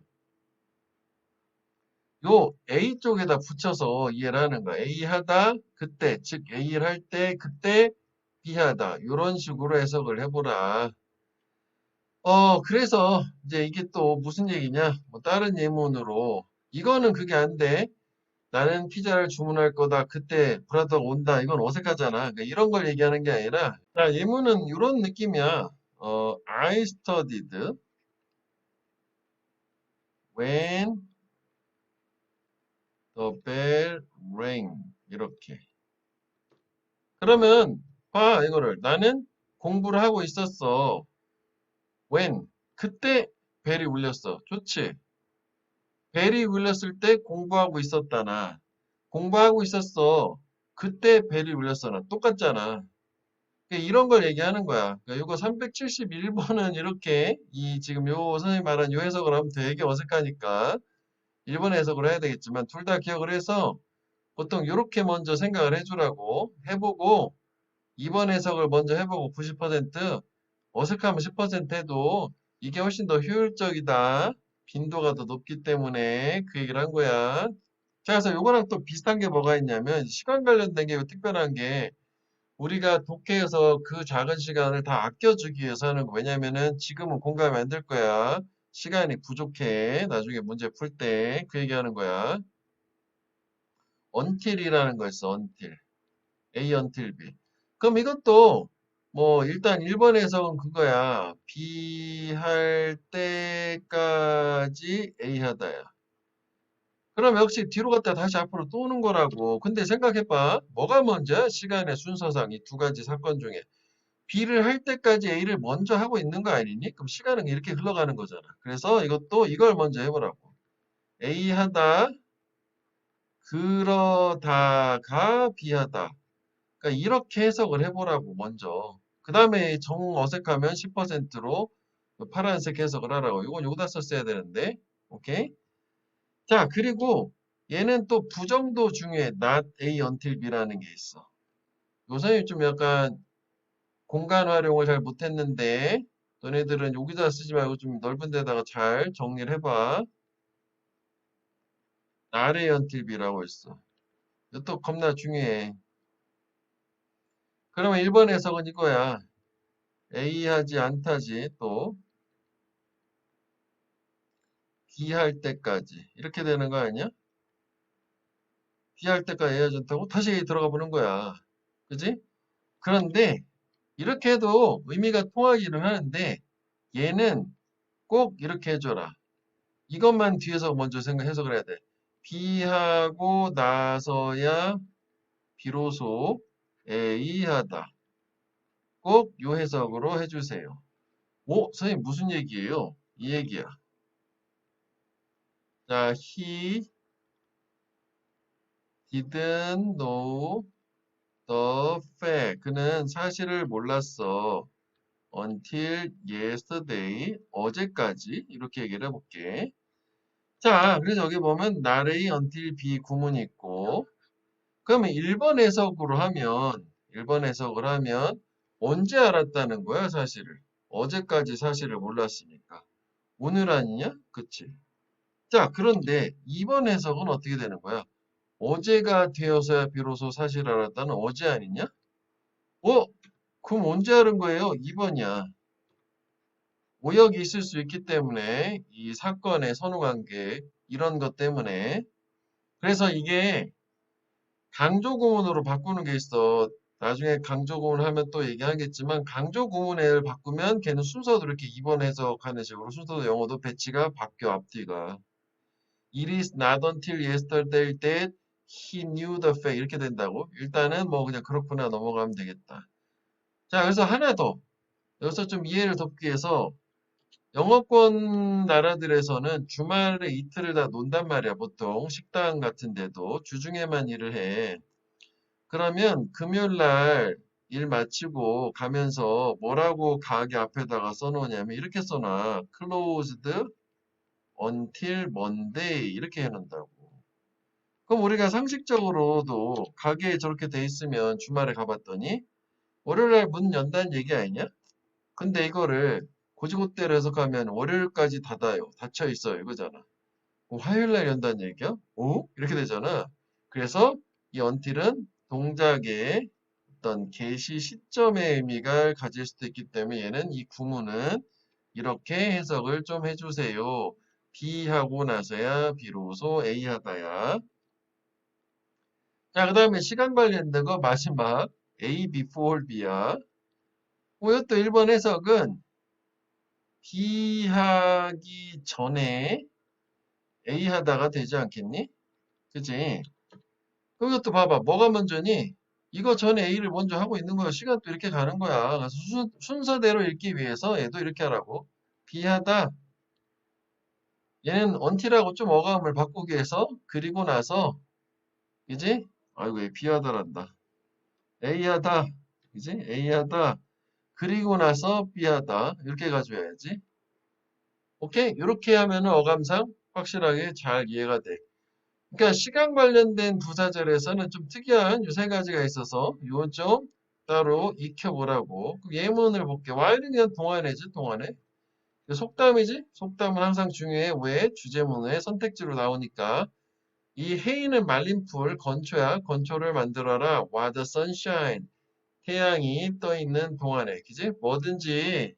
Speaker 1: 요 A 쪽에다 붙여서 이해를 하는 거야. A 하다 그때 즉 A를 할 때 그때 B 하다 이런 식으로 해석을 해보라. 그래서 이제 이게 또 무슨 얘기냐? 뭐 다른 예문으로 이거는 그게 안 돼. 나는 피자를 주문할 거다. 그때 브라더가 온다. 이건 어색하잖아. 그러니까 이런 걸 얘기하는 게 아니라 자, 예문은 이런 느낌이야. I studied when the bell rang. 이렇게. 그러면 봐 이거를 나는 공부를 하고 있었어. when 그때 벨이 울렸어. 좋지? 벨이 울렸을 때 공부하고 있었다 나. 공부하고 있었어. 그때 벨이 울렸어 나. 똑같잖아. 이런 걸 얘기하는 거야. 그러니까 이거 371번은 이렇게 이 지금 요 선생님 말한 요 해석을 하면 되게 어색하니까 1번 해석을 해야 되겠지만 둘 다 기억을 해서 보통 이렇게 먼저 생각을 해주라고 해보고 2번 해석을 먼저 해보고 90% 어색하면 10% 해도 이게 훨씬 더 효율적이다. 빈도가 더 높기 때문에 그 얘기를 한 거야. 자, 그래서 요거랑 또 비슷한 게 뭐가 있냐면 시간 관련된 게 특별한 게 우리가 독해에서 그 작은 시간을 다 아껴주기 위해서 하는 거. 왜냐면은 지금은 공감이 안 될 거야. 시간이 부족해. 나중에 문제 풀 때 그 얘기하는 거야. until이라는 거 있어. until. A until B. 그럼 이것도 뭐 일단 1번 해석은 그거야. B 할 때까지 A 하다야. 그럼 역시 뒤로 갔다 다시 앞으로 또 오는 거라고. 근데 생각해봐. 뭐가 먼저야? 시간의 순서상 이 두 가지 사건 중에. B를 할 때까지 A를 먼저 하고 있는 거 아니니? 그럼 시간은 이렇게 흘러가는 거잖아. 그래서 이것도 이걸 먼저 해보라고. A 하다, 그러다가 B 하다. 그러니까 이렇게 해석을 해보라고 먼저. 그 다음에 정 어색하면 10%로 파란색 해석을 하라고. 이건 여기다 썼어야 되는데. 오케이? 자, 그리고 얘는 또 부정도 중에 not A until B라는 게 있어. 요 선생님 좀 약간 공간 활용을 잘 못했는데 너네들은 여기다 쓰지 말고 좀 넓은 데다가 잘 정리를 해봐. 아래 연팁이라고 했어. 이것도 겁나 중요해. 그러면 1번 해석은 이거야. A 하지 않다지 또 B 할 때까지 이렇게 되는 거 아니야? B 할 때까지 A 하지 않다고 다시 들어가 보는 거야. 그지? 그런데 이렇게 해도 의미가 통하기는 하는데 얘는 꼭 이렇게 해줘라. 이것만 뒤에서 먼저 해석을 해야 돼. B하고 나서야 비로소 A하다. 꼭 요 해석으로 해주세요. 오, 선생님 무슨 얘기예요? 이 얘기야. 자, he didn't know the fact. 그는 사실을 몰랐어. until yesterday. 어제까지. 이렇게 얘기를 해볼게. 자, 그래서 여기 보면 나레이 until be 구문이 있고 그러면 1번 해석을 하면 언제 알았다는 거야, 사실을. 어제까지 사실을 몰랐으니까. 오늘 아니냐? 그치? 자, 그런데 2번 해석은 어떻게 되는 거야? 어제가 되어서야 비로소 사실을 알았다는 어제 아니냐? 어? 그럼 언제 알은 거예요? 2번이야. 오역이 있을 수 있기 때문에 이 사건의 선후관계 이런 것 때문에 그래서 이게 강조구문으로 바꾸는 게 있어. 나중에 강조구문 하면 또 얘기하겠지만 강조구문을 바꾸면 걔는 순서도 이렇게 2번 해석하는 식으로 순서도 영어도 배치가 바뀌어 앞뒤가. It is not until yesterday that he knew the fact 이렇게 된다고. 일단은 뭐 그냥 그렇구나 넘어가면 되겠다. 자, 그래서 하나 더. 여기서 좀 이해를 돕기 위해서 영어권 나라들에서는 주말에 이틀을 다 논단 말이야. 보통 식당 같은 데도 주중에만 일을 해. 그러면 금요일 날 일 마치고 가면서 뭐라고 가게 앞에다가 써놓냐면 이렇게 써놔. closed until Monday 이렇게 해놓는다고. 그럼 우리가 상식적으로도 가게에 저렇게 돼 있으면 주말에 가봤더니 월요일 날 문 연다는 얘기 아니냐? 근데 이거를 고지고대로 해석하면 월요일까지 닫아요. 닫혀 있어요. 이거잖아. 그럼 화요일 날 연다는 얘기야? 오? 이렇게 되잖아. 그래서 이 until은 동작의 어떤 개시 시점의 의미가 가질 수도 있기 때문에 얘는 이 구문은 이렇게 해석을 좀 해주세요. B 하고 나서야 비로소 A 하다야. 자, 그 다음에 시간 관련된 거 마지막 A before B야. 이것도 1번 해석은 B 하기 전에 A 하다가 되지 않겠니? 그치? 그럼 이것도 봐봐. 뭐가 먼저니? 이거 전에 A를 먼저 하고 있는 거야. 시간도 이렇게 가는 거야. 그래서 순서대로 읽기 위해서 얘도 이렇게 하라고. B 하다. 얘는 until하고 좀 어감을 바꾸기 위해서 그리고 나서 그지? 아이고 얘 B 하다란다. A 하다. 그지? A 하다. 그리고 나서 B 하다. 이렇게 가져야지. 오케이? 이렇게 하면은 어감상 확실하게 잘 이해가 돼. 그러니까 시간 관련된 부사절에서는 좀 특이한 요 세 가지가 있어서 요건 좀 따로 익혀보라고. 예문을 볼게. while은 그냥 동안이지, 동안에. 속담이지? 속담은 항상 중요해. 왜? 주제문의 선택지로 나오니까. 이 해이는 말린 풀, 건초야. 건초를 만들어라. While the sunshine. 태양이 떠 있는 동안에. 그지? 뭐든지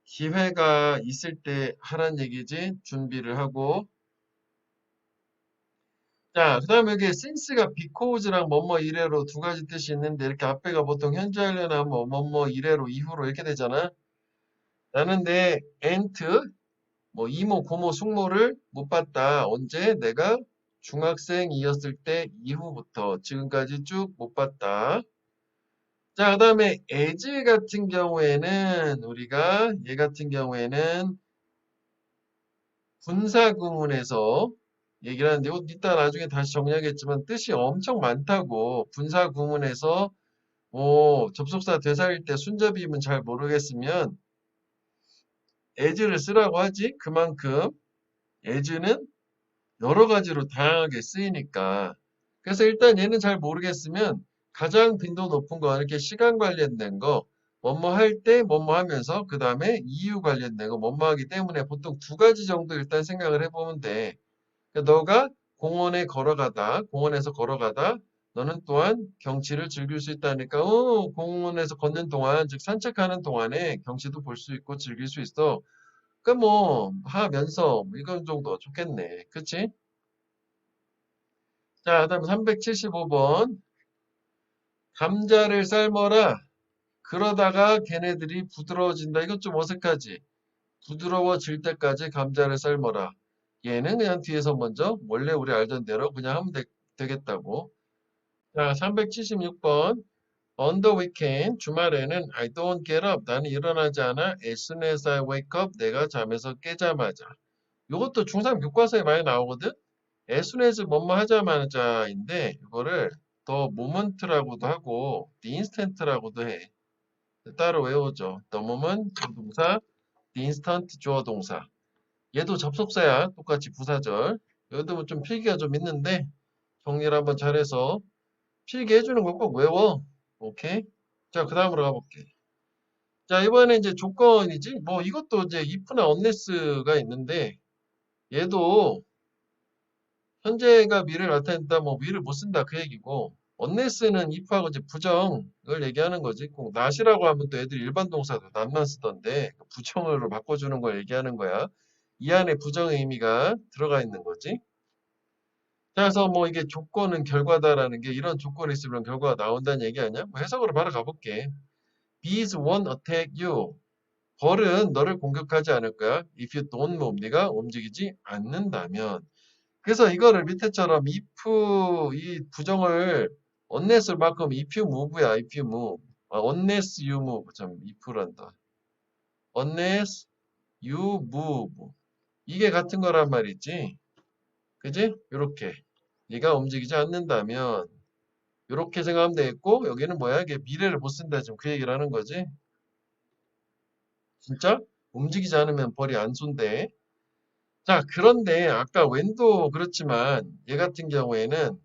Speaker 1: 기회가 있을 때 하란 얘기지. 준비를 하고. 자, 그 다음에 여기 since가 because랑 뭐뭐 이래로 두 가지 뜻이 있는데 이렇게 앞에가 보통 현재 하려나 뭐뭐 이래로 이후로 이렇게 되잖아. 나는 내 aunt, 뭐 이모, 고모, 숙모를 못 봤다. 언제? 내가 중학생이었을 때 이후부터 지금까지 쭉 못 봤다. 자, 그 다음에 as 같은 경우에는 우리가 얘 같은 경우에는 분사 구문에서 얘기를 하는데 이거 이따 나중에 다시 정리하겠지만 뜻이 엄청 많다고 분사 구문에서 뭐 접속사 대사일 때 순접이면 잘 모르겠으면 as를 쓰라고 하지 그만큼 as는 여러 가지로 다양하게 쓰이니까 그래서 일단 얘는 잘 모르겠으면 가장 빈도 높은 거 이렇게 시간 관련된 거 뭐뭐 할 때 뭐뭐 하면서 그 다음에 이유 관련된 거 뭐뭐 하기 때문에 보통 두 가지 정도 일단 생각을 해보면 돼. 그러니까 너가 공원에 걸어가다, 공원에서 걸어가다, 너는 또한 경치를 즐길 수 있다니까, 공원에서 걷는 동안, 즉 산책하는 동안에 경치도 볼 수 있고 즐길 수 있어. 그러니까 뭐 하면서 뭐 이건 정도 좋겠네. 그치? 자, 그다음 375번. 감자를 삶어라. 그러다가 걔네들이 부드러워진다. 이건 좀 어색하지? 부드러워질 때까지 감자를 삶어라. 얘는 그냥 뒤에서 먼저 원래 우리 알던 대로 그냥 하면 되겠다고. 자, 376번. On the weekend, 주말에는 I don't get up. 나는 일어나지 않아. As soon as I wake up. 내가 잠에서 깨자마자. 이것도 중3 교과서에 많이 나오거든? as soon as 뭐뭐 하자마자인데 이거를 the moment라고도 하고 the instant라고도 해. 따로 외우죠. the moment 동사, the instant 주어 동사. 얘도 접속사야. 똑같이 부사절. 여기도 좀 필기가 좀 있는데 정리를 한번 잘해서 필기해주는 거 꼭 외워. 오케이? 자, 그 다음으로 가볼게. 자, 이번에 이제 조건이지? 뭐 이것도 이제 if나 unless가 있는데 얘도 현재가 미래를 나타낸다, 뭐 미래를 못 쓴다 그 얘기고 unless는 if하고 이제 부정을 얘기하는 거지. 꼭 not이라고 하면 또 애들이 일반 동사도 not만 쓰던데 부정으로 바꿔주는 걸 얘기하는 거야. 이 안에 부정의 의미가 들어가 있는 거지. 자, 그래서 뭐 이게 조건은 결과다라는 게 이런 조건이 있으면 결과가 나온다는 얘기 아니야? 뭐 해석으로 바로 가볼게. Bees won't attack you. 벌은 너를 공격하지 않을 거야. If you don't move. 네가 움직이지 않는다면. 그래서 이거를 밑에처럼 if 이 부정을 unless로 바꾸면 if you move야. if you move. unless you move. 참 if란다. unless you move. 이게 같은 거란 말이지. 그지? 요렇게. 네가 움직이지 않는다면 요렇게 생각하면 되겠고 여기는 뭐야? 이게 미래를 못 쓴다. 지금 그 얘기를 하는 거지. 진짜? 움직이지 않으면 벌이 안 쏜대. 자, 그런데 아까 when도 그렇지만 얘 같은 경우에는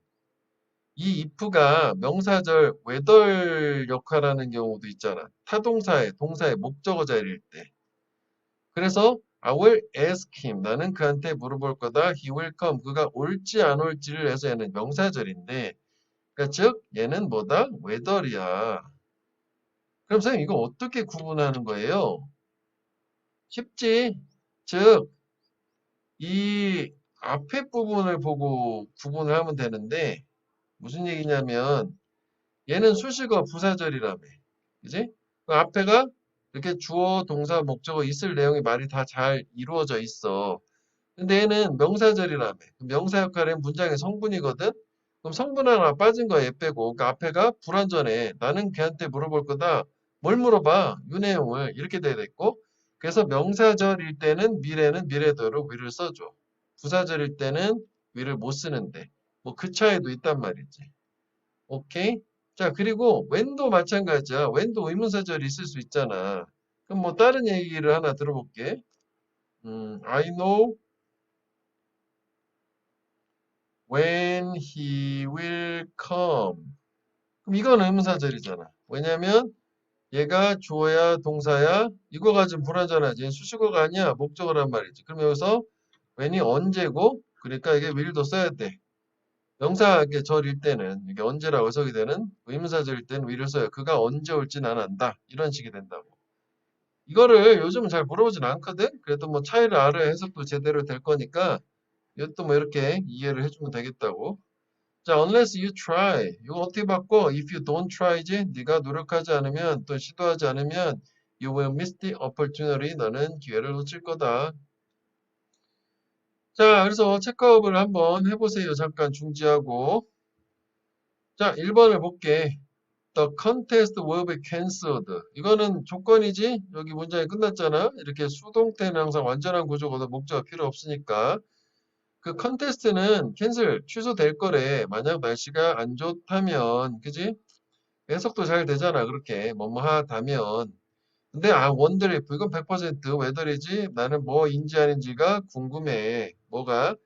Speaker 1: 이 if가 명사절 whether 역할하는 경우도 있잖아. 타동사의 동사의 목적어 자리일 때. 그래서 I will ask him. 나는 그한테 물어볼 거다. He will come. 그가 올지 안 올지를 해서 얘는 명사절인데 그러니까 즉 얘는 뭐다? whether이야. 그럼 선생님 이거 어떻게 구분하는 거예요? 쉽지? 즉 이 앞에 부분을 보고 구분을 하면 되는데 무슨 얘기냐면 얘는 수식어 부사절이라며. 그지? 그 앞에가 이렇게 주어, 동사, 목적어 있을 내용이 말이 다 잘 이루어져 있어. 근데 얘는 명사절이라며. 명사 역할은 문장의 성분이거든? 그럼 성분 하나 빠진 거 얘 빼고. 그러니까 앞에가 불완전해. 나는 걔한테 물어볼 거다. 뭘 물어봐? 이 내용을. 이렇게 돼야 됐고. 그래서 명사절일 때는 미래는 미래대로 위를 써줘. 부사절일 때는 위를 못 쓰는데. 뭐 그 차이도 있단 말이지. 오케이? 자, 그리고 when도 마찬가지야. when도 의문사절이 있을 수 있잖아. 그럼 뭐 다른 얘기를 하나 들어볼게. I know when he will come. 그럼 이건 의문사절이잖아. 왜냐면 얘가 주어야 동사야. 이거 가지고 불완전하지. 수식어가 아니야. 목적어란 말이지. 그럼 여기서 when이 언제고 그러니까 이게 will도 써야 돼. 명사의 절일 때는 이게 언제라고 해석이 되는 의문사절일 때는 will을 써요. 그가 언제 올지는 안 한다. 이런 식이 된다고. 이거를 요즘은 잘 물어보진 않거든. 그래도 뭐 차이를 알아야 해석도 제대로 될 거니까 이것도 뭐 이렇게 이해를 해주면 되겠다고. 자, unless you try. 이거 어떻게 바꿔? If you don't try지? 네가 노력하지 않으면 또 시도하지 않으면 you will miss the opportunity. 너는 기회를 놓칠 거다. 자, 그래서 체크업을 한번 해보세요. 잠깐 중지하고. 자, 1번을 볼게. The contest will be cancelled. 이거는 조건이지? 여기 문장이 끝났잖아. 이렇게 수동태는 항상 완전한 구조거든. 목적어 필요 없으니까. 그 컨테스트는 캔슬 취소될 거래. 만약 날씨가 안 좋다면, 그지? 해석도 잘 되잖아. 그렇게 뭐뭐 하다면. 근데 원더리 이건 100% 왜더리지? 나는 뭐인지 아닌지가 궁금해. 뭐가?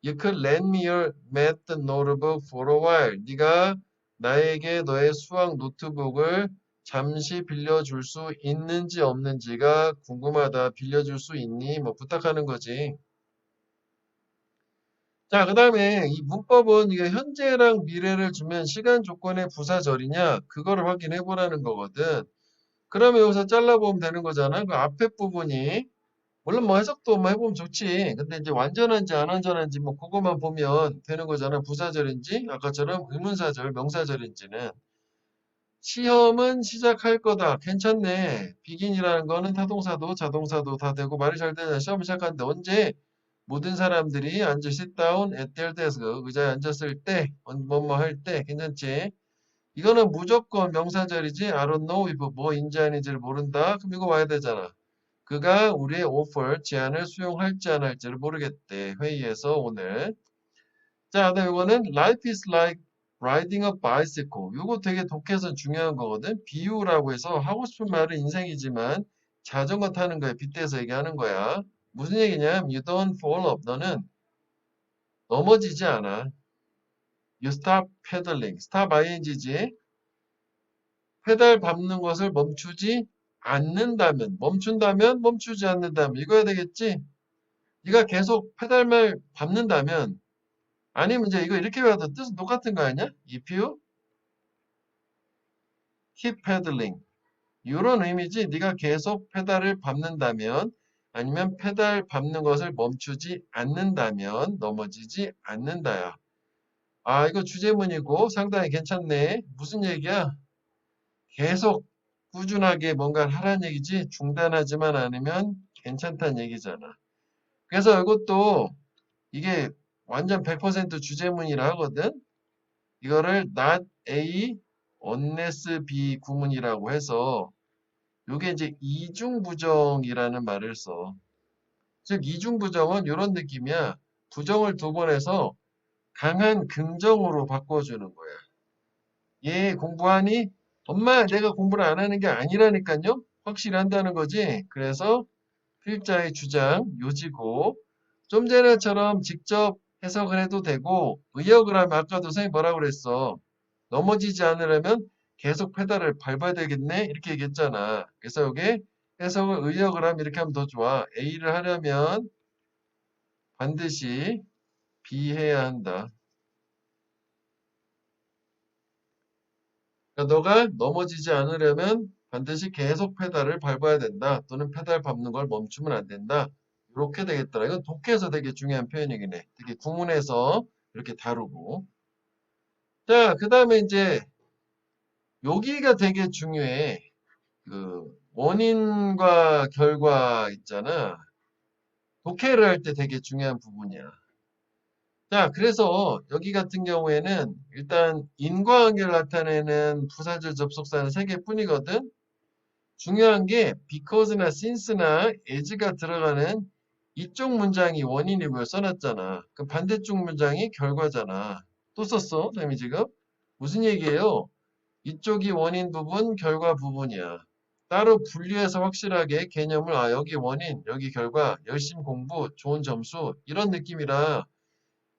Speaker 1: You could lend me your math notebook for a while. 네가 나에게 너의 수학 노트북을 잠시 빌려줄 수 있는지 없는지가 궁금하다. 빌려줄 수 있니? 뭐 부탁하는 거지. 자, 그 다음에 이 문법은 이게 현재랑 미래를 주면 시간 조건의 부사절이냐? 그거를 확인해 보라는 거거든. 그러면 여기서 잘라보면 되는 거잖아. 그 앞에 부분이 물론 뭐 해석도 뭐 해보면 좋지. 근데 이제 완전한지 안 완전한지 뭐 그거만 보면 되는 거잖아. 부사절인지 아까처럼 의문사절, 명사절인지는. 시험은 시작할 거다. 괜찮네. 비긴이라는 거는 타동사도 자동사도 다 되고 말이 잘 되잖아. 시험 시작하는데 언제? 모든 사람들이 앉아 sit down at their desk 의자에 앉았을 때, 뭐뭐 할 때 괜찮지? 이거는 무조건 명사절이지. I don't know if 뭐인지 아닌지를 모른다. 그럼 이거 와야 되잖아. 그가 우리의 오퍼, 제안을 수용할지 안 할지를 모르겠대. 회의에서 오늘. 자, 그다음 이거는 Life is like riding a bicycle. 이거 되게 독해서 중요한 거거든. 비유라고 해서 하고 싶은 말은 인생이지만 자전거 타는 거에 빗대서 얘기하는 거야. 무슨 얘기냐면 You don't fall off. 너는 넘어지지 않아. You stop pedaling. stop ing지. 페달 밟는 것을 멈추지 않는다면, 멈춘다면, 멈추지 않는다면 이거 해야 되겠지? 네가 계속 페달만 밟는다면 아니면 이제 이거 이렇게 봐도 뜻은 똑같은 거 아니야? If you keep pedaling 이런 의미지. 네가 계속 페달을 밟는다면 아니면 페달 밟는 것을 멈추지 않는다면 넘어지지 않는다야. 아 이거 주제문이고 상당히 괜찮네. 무슨 얘기야? 계속 꾸준하게 뭔가를 하라는 얘기지 중단하지만 않으면 괜찮다는 얘기잖아. 그래서 이것도 이게 완전 100% 주제문이라 하거든. 이거를 not A unless B 구문이라고 해서 이게 이제 이중부정이라는 말을 써. 즉 이중부정은 이런 느낌이야. 부정을 두 번 해서 강한 긍정으로 바꿔주는 거야. 얘 공부하니? 엄마 내가 공부를 안 하는 게 아니라니까요. 확실히 한다는 거지. 그래서 필자의 주장 요지고 좀 전에처럼 직접 해석을 해도 되고 의역을 하면 아까도 선생님 뭐라고 그랬어. 넘어지지 않으려면 계속 페달을 밟아야 되겠네 이렇게 얘기했잖아. 그래서 여기 해석을 의역을 하면 이렇게 하면 더 좋아. A를 하려면 반드시 B 해야 한다. 그러니까 너가 넘어지지 않으려면 반드시 계속 페달을 밟아야 된다. 또는 페달 밟는 걸 멈추면 안 된다. 이렇게 되겠더라. 이건 독해에서 되게 중요한 표현이긴 해. 되게 구문에서 이렇게 다루고. 자, 그 다음에 이제 여기가 되게 중요해. 그 원인과 결과 있잖아. 독해를 할 때 되게 중요한 부분이야. 자, 그래서 여기 같은 경우에는 일단 인과관계를 나타내는 부사절 접속사는 3개뿐이거든. 중요한 게 because나 since나 as가 들어가는 이쪽 문장이 원인이고요. 써놨잖아. 그 반대쪽 문장이 결과잖아. 또 썼어, 선생님이 지금. 무슨 얘기예요? 이쪽이 원인 부분, 결과 부분이야. 따로 분리해서 확실하게 개념을 여기 원인, 여기 결과, 열심히 공부, 좋은 점수 이런 느낌이라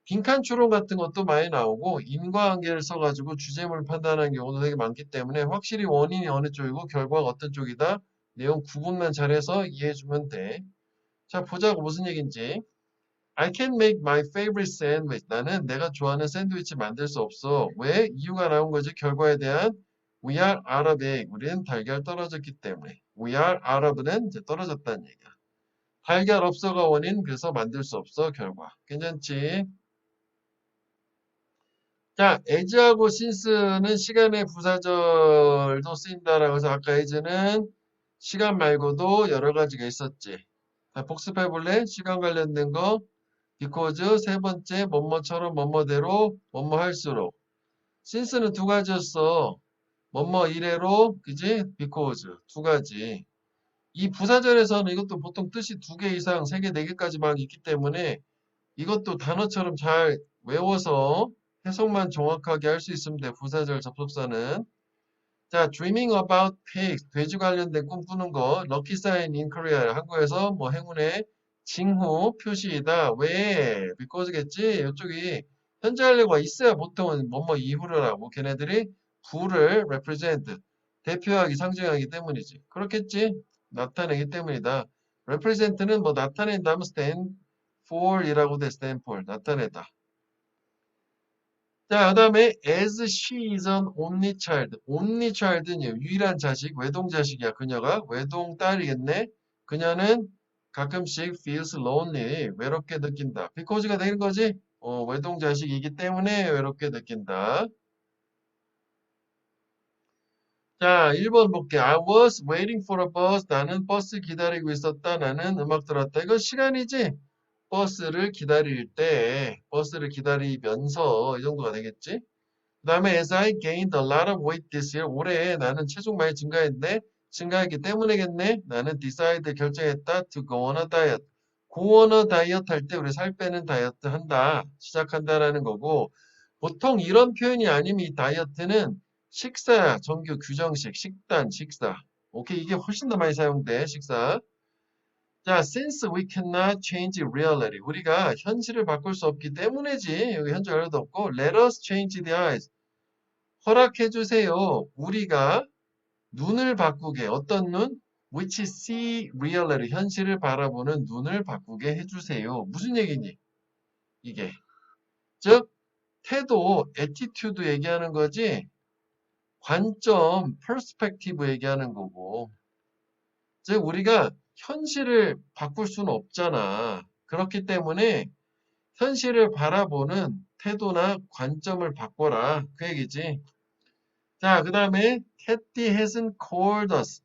Speaker 1: 빈칸 추론 같은 것도 많이 나오고 인과관계를 써가지고 주제문을 판단하는 경우도 되게 많기 때문에 확실히 원인이 어느 쪽이고 결과가 어떤 쪽이다 내용 구분만 잘해서 이해해주면 돼. 자 보자고 무슨 얘기인지. I can make my favorite sandwich. 나는 내가 좋아하는 샌드위치 만들 수 없어. 왜? 이유가 나온 거지. 결과에 대한 We are out of egg. 우리는 달걀 떨어졌기 때문에. We are out of는 이제 떨어졌다는 얘기야. 달걀 없어가 원인 그래서 만들 수 없어 결과. 괜찮지? 자, as하고 since는 시간의 부사절도 쓰인다라고 해서 아까 as는 시간 말고도 여러 가지가 있었지. 자, 복습해 볼래? 시간 관련된 거. because 세 번째 뭐뭐처럼 뭐뭐대로 뭐뭐 할수록. since는 두 가지였어. 뭐뭐 이래로 그지? because 두 가지. 이 부사절에서는 이것도 보통 뜻이 두 개 이상, 세 개, 네 개까지 막 있기 때문에 이것도 단어처럼 잘 외워서 해석만 정확하게 할 수 있으면 돼. 부사절 접속사는. 자, dreaming about pigs. 돼지 관련된 꿈꾸는 거. lucky sign in Korea. 한국에서 뭐 행운의 징후 표시이다. 왜? because겠지? 이쪽이 현재 완료가 있어야 보통은 뭐뭐 이후를 하고 걔네들이 부를 represent 대표하기 상징하기 때문이지. 그렇겠지? 나타내기 때문이다. represent는 뭐 나타낸다면 stand for이라고 돼. stand for 나타내다. 자, 그 다음에 as she is an only child. only child는 유일한 자식, 외동 자식이야. 그녀가 외동 딸이겠네. 그녀는 가끔씩 feels lonely, 외롭게 느낀다. because가 되는 거지? 외동 자식이기 때문에 외롭게 느낀다. 자, 1번 볼게. I was waiting for a bus. 나는 버스 기다리고 있었다. 나는 음악 들었다. 이건 시간이지? 버스를 기다릴 때, 버스를 기다리면서 이 정도가 되겠지? 그 다음에 as I gained a lot of weight this year. 올해 나는 체중 많이 증가했네. 증가했기 때문이겠네. 나는 decide 결정했다 to go on a diet. go on a diet 할 때 우리 살 빼는 다이어트 한다. 시작한다라는 거고 보통 이런 표현이 아니면 이 다이어트는 식사, 정규 규정식, 식단, 식사. 오케이, 이게 훨씬 더 많이 사용돼, 식사. 자, since we cannot change reality. 우리가 현실을 바꿀 수 없기 때문이지. 여기 현재 연료도 없고. Let us change the eyes. 허락해 주세요. 우리가 눈을 바꾸게. 어떤 눈? Which see reality. 현실을 바라보는 눈을 바꾸게 해주세요. 무슨 얘기니? 이게. 즉, 태도, attitude 얘기하는 거지. 관점, perspective 얘기하는 거고. 즉, 우리가 현실을 바꿀 수는 없잖아. 그렇기 때문에 현실을 바라보는 태도나 관점을 바꿔라. 그 얘기지. 자, 그 다음에 Cathy hasn't called us.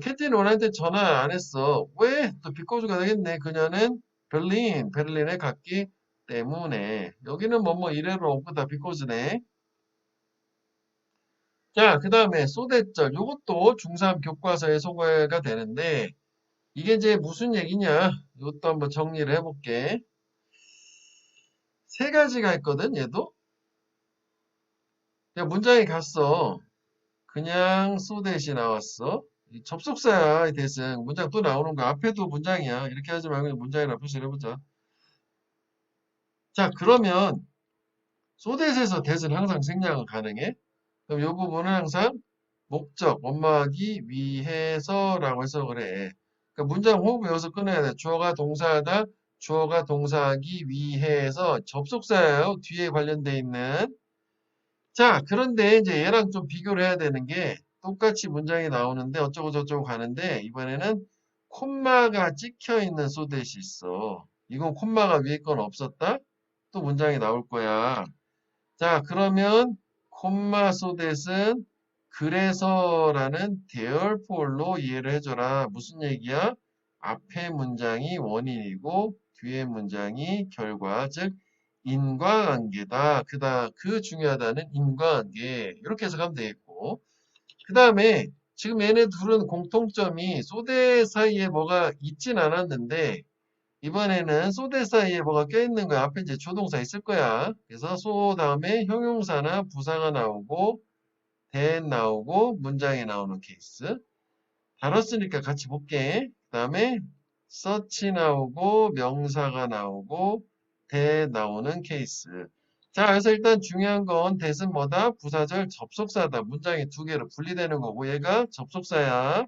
Speaker 1: 캐티는 우리한테 전화 안 했어. 왜? 또 비꼬주가 되겠네. 그녀는 베를린에 갔기 때문에. 여기는 뭐뭐 이래로 없고 다 비꼬주네. 자, 그 다음에 소대절. 요것도 중3 교과서에 소개가 되는데 이게 이제 무슨 얘기냐? 이것도 한번 정리를 해볼게. 세 가지가 있거든, 얘도. 야, 문장이 갔어. 그냥 소댓이 나왔어. 이 접속사야, 이 대승. 문장 또 나오는 거. 앞에도 문장이야. 이렇게 하지 말고 문장이라 표시를 해보자. 자, 그러면 소댓에서 대승 항상 생략은 가능해? 그럼 이 부분은 항상 목적, 원마하기 위해서라고 해서 그래. 그러니까 문장 호흡 여기서 끊어야 돼. 주어가 동사하다, 주어가 동사하기 위해서 접속사예요. 뒤에 관련돼 있는. 자, 그런데 이제 얘랑 좀 비교를 해야 되는 게 똑같이 문장이 나오는데 어쩌고 저쩌고 가는데 이번에는 콤마가 찍혀 있는 소댓이 있어. 이건 콤마가 위에 건 없었다? 또 문장이 나올 거야. 자, 그러면 콤마 소댓은 그래서라는 대열포로 이해를 해줘라. 무슨 얘기야? 앞에 문장이 원인이고 뒤에 문장이 결과, 즉 인과관계다. 그 중요하다는 인과관계. 이렇게 해석하면 되겠고. 그 다음에 지금 얘네 둘은 공통점이 소대 사이에 뭐가 있진 않았는데 이번에는 소대 사이에 뭐가 껴있는 거야. 앞에 이제 조동사 있을 거야. 그래서 소 다음에 형용사나 부사가 나오고 된 나오고 문장이 나오는 케이스. 다뤘으니까 같이 볼게. 그 다음에 서치 나오고 명사가 나오고 대 나오는 케이스. 자, 그래서 일단 중요한 건 대은 뭐다? 부사절 접속사다. 문장이 두 개로 분리되는 거고 얘가 접속사야.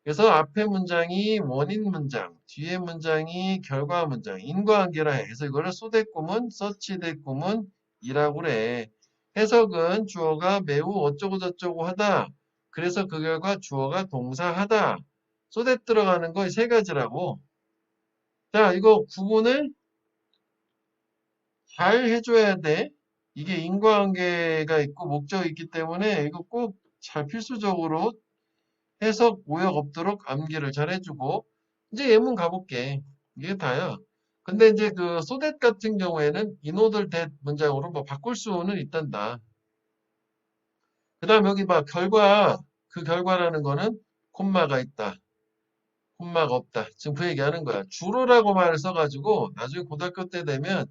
Speaker 1: 그래서 앞에 문장이 원인 문장, 뒤에 문장이 결과 문장, 인과관계라 해. 그래서 이거를 소대꾸문, 서치대꾸문이라고 그래. 해석은 주어가 매우 어쩌고 저쩌고 하다. 그래서 그 결과 주어가 동사하다. 소대 들어가는 거 세 가지라고. 자, 이거 구분을 잘 해줘야 돼. 이게 인과관계가 있고 목적이 있기 때문에 이거 꼭 잘 필수적으로 해석 오역 없도록 암기를 잘 해주고 이제 예문 가볼게. 이게 다야. 근데 이제 그 소댓 같은 경우에는 인오들 대 문장으로 뭐 바꿀 수는 있단다. 그 다음 여기 봐. 그 결과라는 거는 콤마가 있다. 콤마가 없다. 지금 그 얘기하는 거야. 주로라고 말을 써가지고 나중에 고등학교 때 되면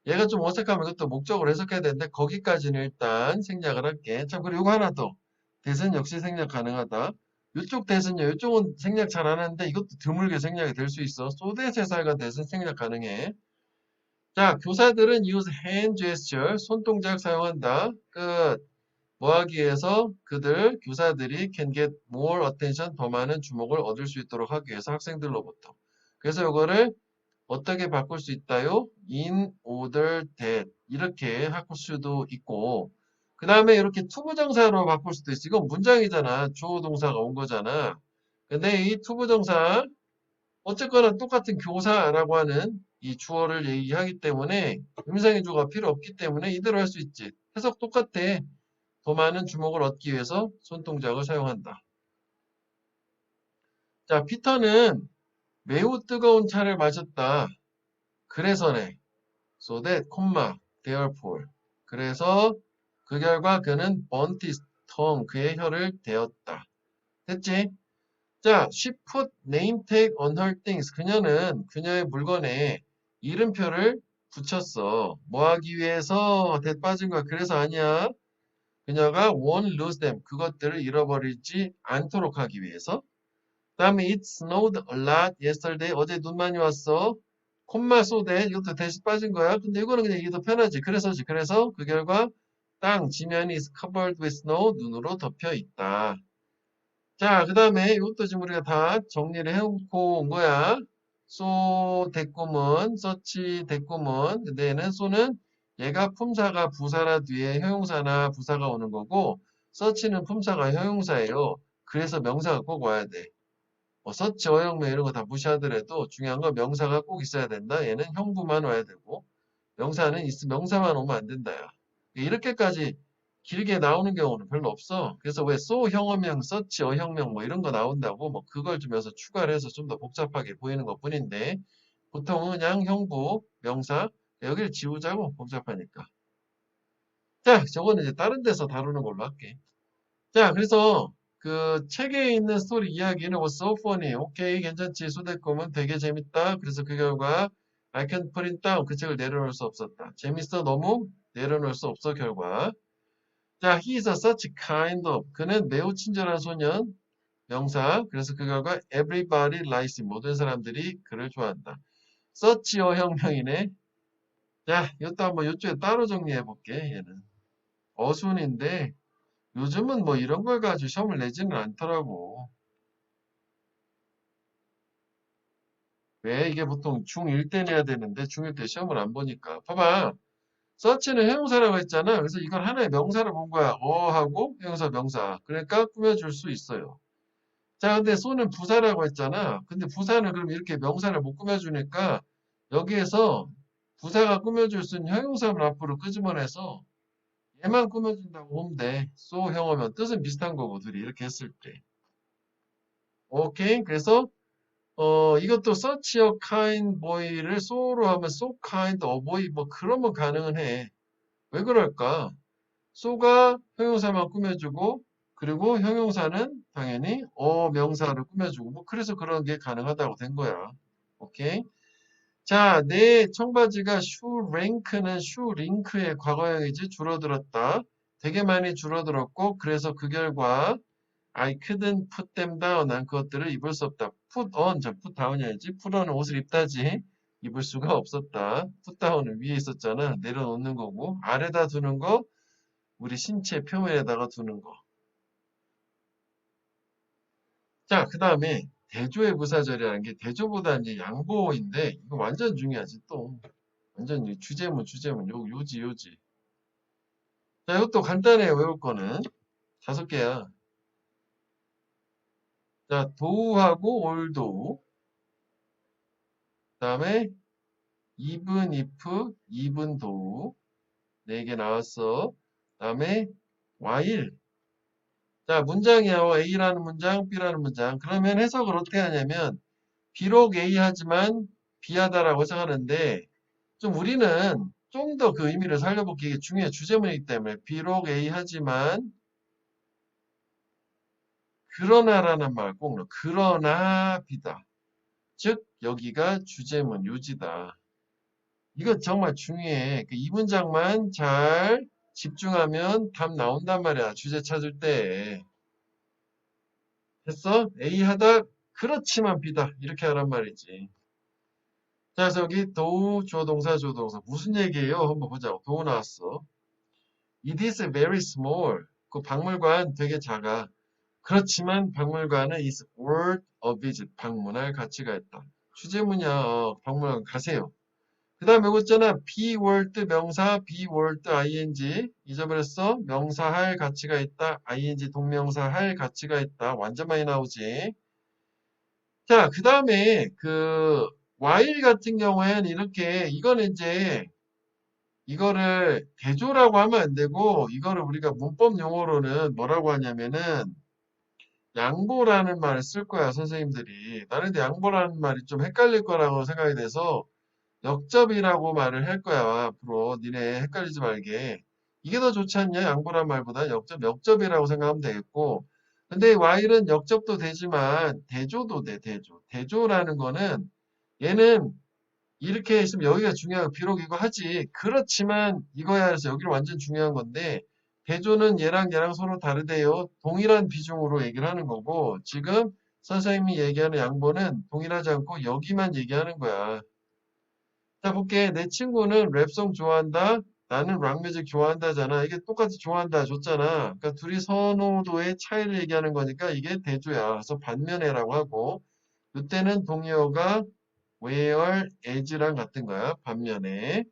Speaker 1: 얘가 좀 어색하면 그것도 목적으로 해석해야 되는데 거기까지는 일단 생략을 할게. 참 그리고 이거 하나 더. 대선 역시 생략 가능하다. 이쪽 대선요. 이쪽은 생략 잘 안 하는데 이것도 드물게 생략이 될 수 있어. 소대세사가 대선 생략 가능해. 자, 교사들은 use hand gesture, 손동작 사용한다. 끝. 뭐 하기 위해서 교사들이 can get more attention, 더 많은 주목을 얻을 수 있도록 하기 위해서 학생들로부터. 그래서 이거를 어떻게 바꿀 수 있다요? in order that 이렇게 바꿀 수도 있고 그 다음에 이렇게 투부정사로 바꿀 수도 있어. 이건 문장이잖아. 주어 동사가 온 거잖아. 근데 이 투부정사 어쨌거나 똑같은 교사라고 하는 이 주어를 얘기하기 때문에 음성의 주어가 필요 없기 때문에 이대로 할 수 있지. 해석 똑같아. 더 많은 주목을 얻기 위해서 손동작을 사용한다. 자, 피터는 매우 뜨거운 차를 마셨다. 그래서네. So that, therefore. 그래서 그 결과 그는 burnt his tongue. 그의 혀를 대었다. 됐지? 자, she put name tag on her things. 그녀는 그녀의 물건에 이름표를 붙였어. 뭐 하기 위해서? 대 빠진 거야. 그래서 아니야. 그녀가 won't lose them. 그것들을 잃어버리지 않도록 하기 위해서. 다음에 it snowed a lot yesterday. 어제 눈 많이 왔어. 콤마 쏘대. 이것도 대신 빠진 거야. 근데 이거는 그냥 이게 더 편하지. 그래서지. 그래서 그 결과 땅 지면이 is covered with snow. 눈으로 덮여 있다. 자, 그 다음에 이것도 지금 우리가 다 정리를 해놓고 온 거야. 소 대꾸문, 서치 대꾸문. 근데 얘는 소는 얘가 품사가 부사라 뒤에 형용사나 부사가 오는 거고, 서치는 품사가 형용사예요. 그래서 명사가 꼭 와야 돼. 뭐 서치, 어형명 이런 거 다 무시하더라도 중요한 건 명사가 꼭 있어야 된다. 얘는 형부만 와야 되고, 명사만 오면 안 된다. 야. 이렇게까지 길게 나오는 경우는 별로 없어. 그래서 왜 so 형어명, 서치, 어형명 뭐 이런 거 나온다고 뭐 그걸 좀 여기서 추가를 해서 좀 더 복잡하게 보이는 것 뿐인데 보통은 그냥 형부, 명사 여기를 지우자고 복잡하니까. 자, 저거는 이제 다른 데서 다루는 걸로 할게. 자, 그래서 그 책에 있는 스토리 이야기는 was so funny. 오케이, 괜찮지. 소대꼼은 되게 재밌다. 그래서 그 결과 I can print down. 그 책을 내려놓을 수 없었다. 재밌어. 너무 내려놓을 수 없어. 결과. 자, he is a such kind of. 그는 매우 친절한 소년. 명사. 그래서 그 결과 everybody likes him. 모든 사람들이 그를 좋아한다. such어 형명이네. 자, 이것도 한번 이쪽에 따로 정리해 볼게. 얘는 어순인데 요즘은 뭐 이런 걸 가지고 시험을 내지는 않더라고. 왜? 이게 보통 중1 때 내야 되는데 중1 때 시험을 안 보니까. 봐봐. 서치는 형용사라고 했잖아. 그래서 이걸 하나의 명사를 본 거야. 하고 형용사 명사. 그러니까 꾸며줄 수 있어요. 자, 근데 소는 부사라고 했잖아. 근데 부사는 그럼 이렇게 명사를 못 꾸며주니까 여기에서 부사가 꾸며줄 수 있는 형용사를 앞으로 끄집어내서 얘만 꾸며준다고 하면 돼. 소 형어면 뜻은 비슷한 거고 둘이 이렇게 했을 때. 오케이. 그래서 이것도 such a kind boy를 so로 하면 so kind a boy 뭐 그러면 가능은 해. 왜 그럴까? so가 형용사만 꾸며주고 그리고 형용사는 당연히 명사를 꾸며주고 뭐 그래서 그런 게 가능하다고 된 거야. 오케이. 자, 내 청바지가 슈랭크는 슈링크의 과거형이지 줄어들었다. 되게 많이 줄어들었고 그래서 그 결과 I couldn't put them down. 난 그것들을 입을 수 없다. put on, 자, put down이야지. put on은 옷을 입다지. 입을 수가 없었다. put down은 위에 있었잖아. 내려놓는 거고. 아래다 두는 거, 우리 신체 표면에다가 두는 거. 자, 그 다음에 대조의 부사절이라는 게 대조보다 이제 양보인데, 이거 완전 중요하지, 또. 완전 주제문, 요지. 자, 이것도 간단해, 외울 거는. 5개야. 자, 도우하고 올도우. 그 다음에 even if, even though 4개 나왔어. 다음에 while. 자, 문장이야. A라는 문장, B라는 문장. 그러면 해석을 어떻게 하냐면 비록 A 하지만 B 하다라고 해석하는데 좀 우리는 좀 더 그 의미를 살려보기 이게 중요해. 주제문이기 때문에 비록 A 하지만 그러나라는 말 꼭 넣어. 그러나 B다. 즉 여기가 주제문 요지다. 이거 정말 중요해. 이 문장만 잘 집중하면 답 나온단 말이야. 주제 찾을 때. 됐어? A 하다 그렇지만 B다. 이렇게 하란 말이지. 자, 그래서 여기 도우 조동사 무슨 얘기예요? 한번 보자고. 도우 나왔어. It is very small. 그 박물관 되게 작아. 그렇지만 박물관은 is worth a visit. 방문할 가치가 있다. 주제문이야. 박물관 가세요. 그 다음에 이거 있잖아. be worth 명사, be worth ing. 잊어버렸어? 명사 할 가치가 있다. ing 동명사 할 가치가 있다. 완전 많이 나오지. 자, 그 다음에 그 while 같은 경우에는 이렇게 이거는 이제 이거를 대조라고 하면 안 되고 이거를 우리가 문법 용어로는 뭐라고 하냐면은 양보라는 말을 쓸 거야, 선생님들이. 나는 근데 양보라는 말이 좀 헷갈릴 거라고 생각이 돼서 역접이라고 말을 할 거야. 앞으로 니네 헷갈리지 말게. 이게 더 좋지 않냐? 양보란 말보다 역접, 역접이라고 생각하면 되겠고. 근데 while은 역접도 되지만 대조도 돼, 대조. 대조라는 거는 얘는 이렇게 있으면 여기가 중요하고 비록 이거 하지. 그렇지만 이거야 해서 여기는 완전 중요한 건데 대조는 얘랑 서로 다르대요. 동일한 비중으로 얘기를 하는 거고 지금 선생님이 얘기하는 양보는 동일하지 않고 여기만 얘기하는 거야. 자, 볼게. 내 친구는 랩송 좋아한다. 나는 락뮤직 좋아한다잖아. 이게 똑같이 좋아한다 줬잖아. 그러니까 둘이 선호도의 차이를 얘기하는 거니까 이게 대조야. 그래서 반면에라고 하고 이때는 동의어가 where, as랑 같은 거야. 반면에.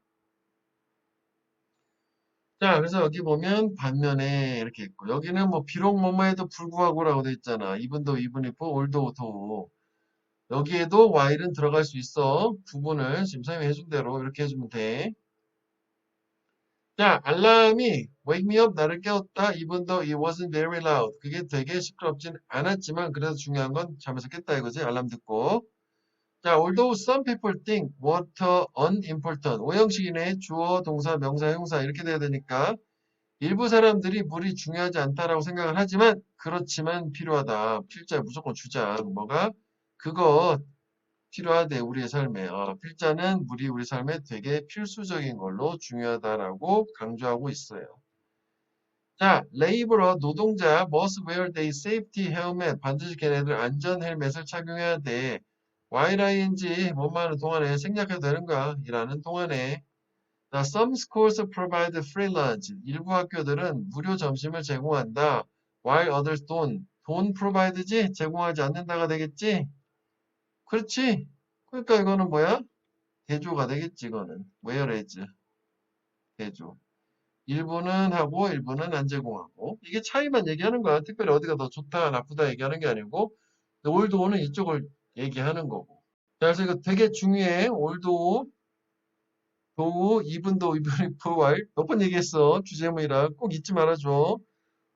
Speaker 1: 자, 그래서 여기 보면 반면에 이렇게 있고 여기는 뭐 비록 뭐뭐에도 불구하고라고 돼 있잖아. even though, even if, although, though. 여기에도 while은 들어갈 수 있어. 구분을 지금 선생님이 해준 대로 이렇게 해주면 돼. 자, 알람이 wake me up 나를 깨웠다. even though it wasn't very loud. 그게 되게 시끄럽진 않았지만 그래도 중요한 건 잠에서 깼다 이거지. 알람 듣고. 자, although some people think water unimportant. 오형식이네. 주어, 동사, 명사, 형사 이렇게 돼야 되니까 일부 사람들이 물이 중요하지 않다라고 생각을 하지만 그렇지만 필요하다. 필자 무조건 주자. 뭐가? 그거 필요하대 우리의 삶에. 필자는 물이 우리 삶에 되게 필수적인 걸로 중요하다라고 강조하고 있어요. 자, 레이버러 노동자 must wear their safety helmet. 반드시 걔네들 안전 헬멧을 착용해야 돼. while 뭐뭐 하는 동안에 생략해도 되는 거야. 일하는 동안에. 자, some schools provide free lunch. 일부 학교들은 무료 점심을 제공한다. while others don't. 돈 provide지? 제공하지 않는다가 되겠지? 그렇지? 그러니까 이거는 뭐야? 대조가 되겠지, 이거는. whereas. 대조. 일부는 하고 일부는 안 제공하고 이게 차이만 얘기하는 거야. 특별히 어디가 더 좋다 나쁘다 얘기하는 게 아니고 올드오는 이쪽을 얘기하는 거고. 자, 그래서 이거 되게 중요해. 올드오, 도우, 이분도, 이분이 while 몇 번 얘기했어. 주제문이라 꼭 잊지 말아줘.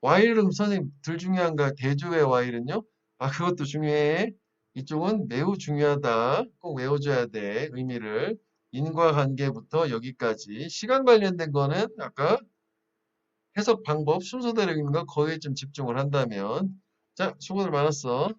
Speaker 1: while은 선생님 덜 중요한가? 대조의 while은요? 그것도 중요해. 이쪽은 매우 중요하다. 꼭 외워줘야 돼. 의미를. 인과관계부터 여기까지. 시간 관련된 거는 아까 해석 방법 순서대로 읽는 거 거기에 좀 집중을 한다면 자 수고들 많았어.